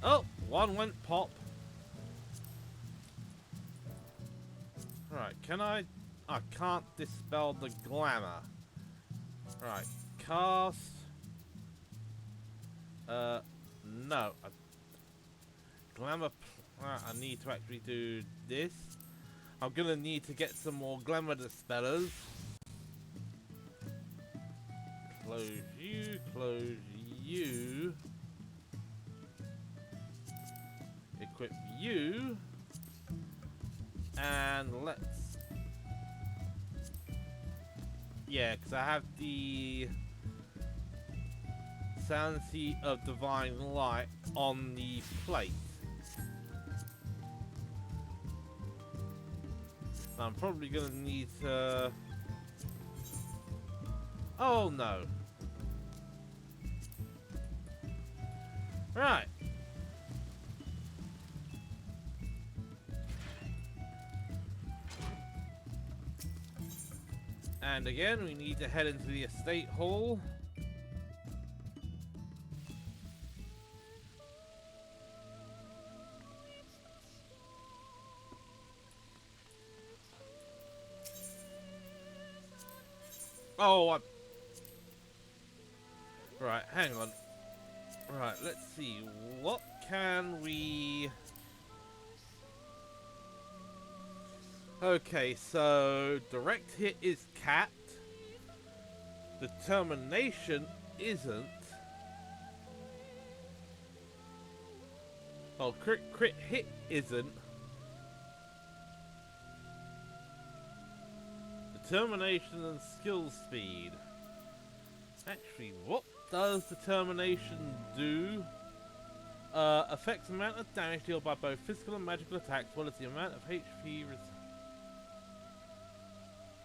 Oh, one went pop. Right, can I can't dispel the glamour. Right, cast. No. glamour. I need to actually do this. I'm gonna need to get some more glamour dispellers. Close you, close you. Equip you. And let's... Yeah, because I have the Sanity of Divine Light on the plate. I'm probably gonna need to... Oh no. Right. And again, we need to head into the estate hall. Oh, right, hang on. Right, let's see. What can we... Okay, so direct hit is capped. Determination isn't. Oh, crit hit isn't. Determination and skill speed. Actually, what does determination do? Affects the amount of damage dealt by both physical and magical attacks, as well as the amount of HP.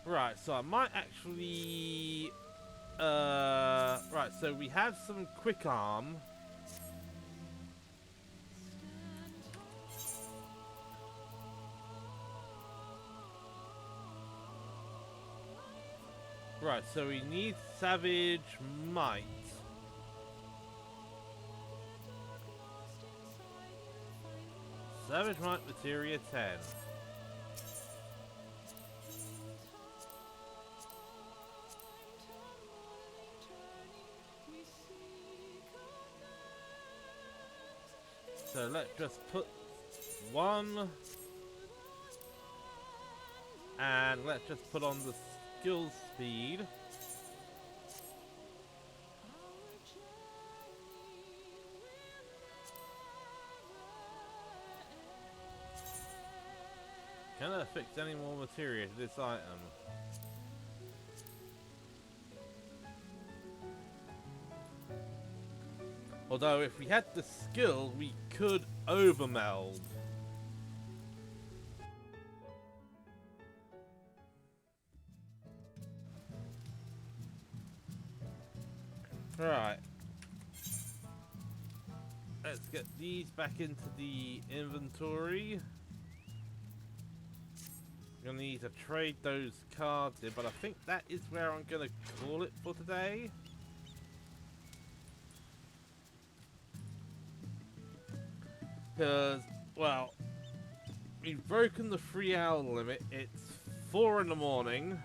Right, so I might actually... right, so we have some quick arm. Right, so we need Savage Might. Savage Might Materia 10. So let's just put one, and let's just put on the skill speed. Can I fix any more materia to this item? Although if we had the skill, we could overmeld. Right. Let's get these back into the inventory. I'm gonna need to trade those cards in, but I think that is where I'm gonna call it for today. Because, well, we've broken the 3-hour limit. It's 4 in the morning.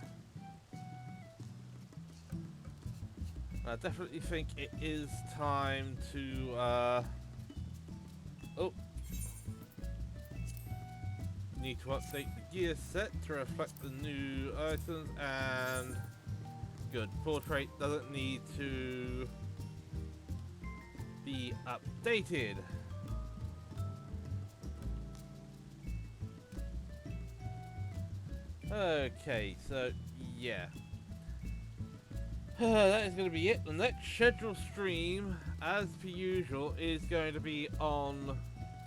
I definitely think it is time to, oh. Need to update the gear set to reflect the new items, and good. Portrait doesn't need to be updated. Okay, so yeah. That is going to be it. The next scheduled stream, as per usual, is going to be on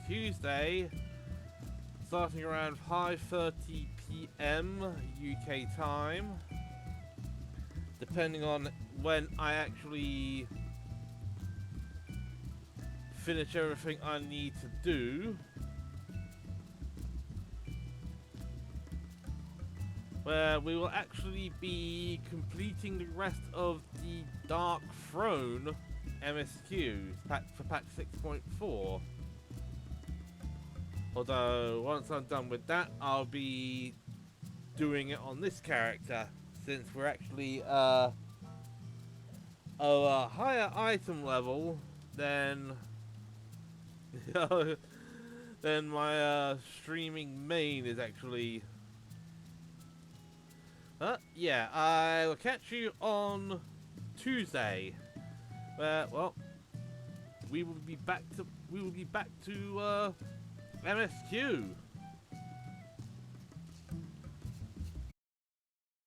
Tuesday, starting around 5:30 PM UK time, depending on when I actually finish everything I need to do. Where we will actually be completing the rest of the Dark Throne MSQs for patch 6.4. Although, once I'm done with that, I'll be doing it on this character, since we're actually a higher item level than then my streaming main is actually. Yeah, I will catch you on Tuesday. Well, we will be back to MSQ.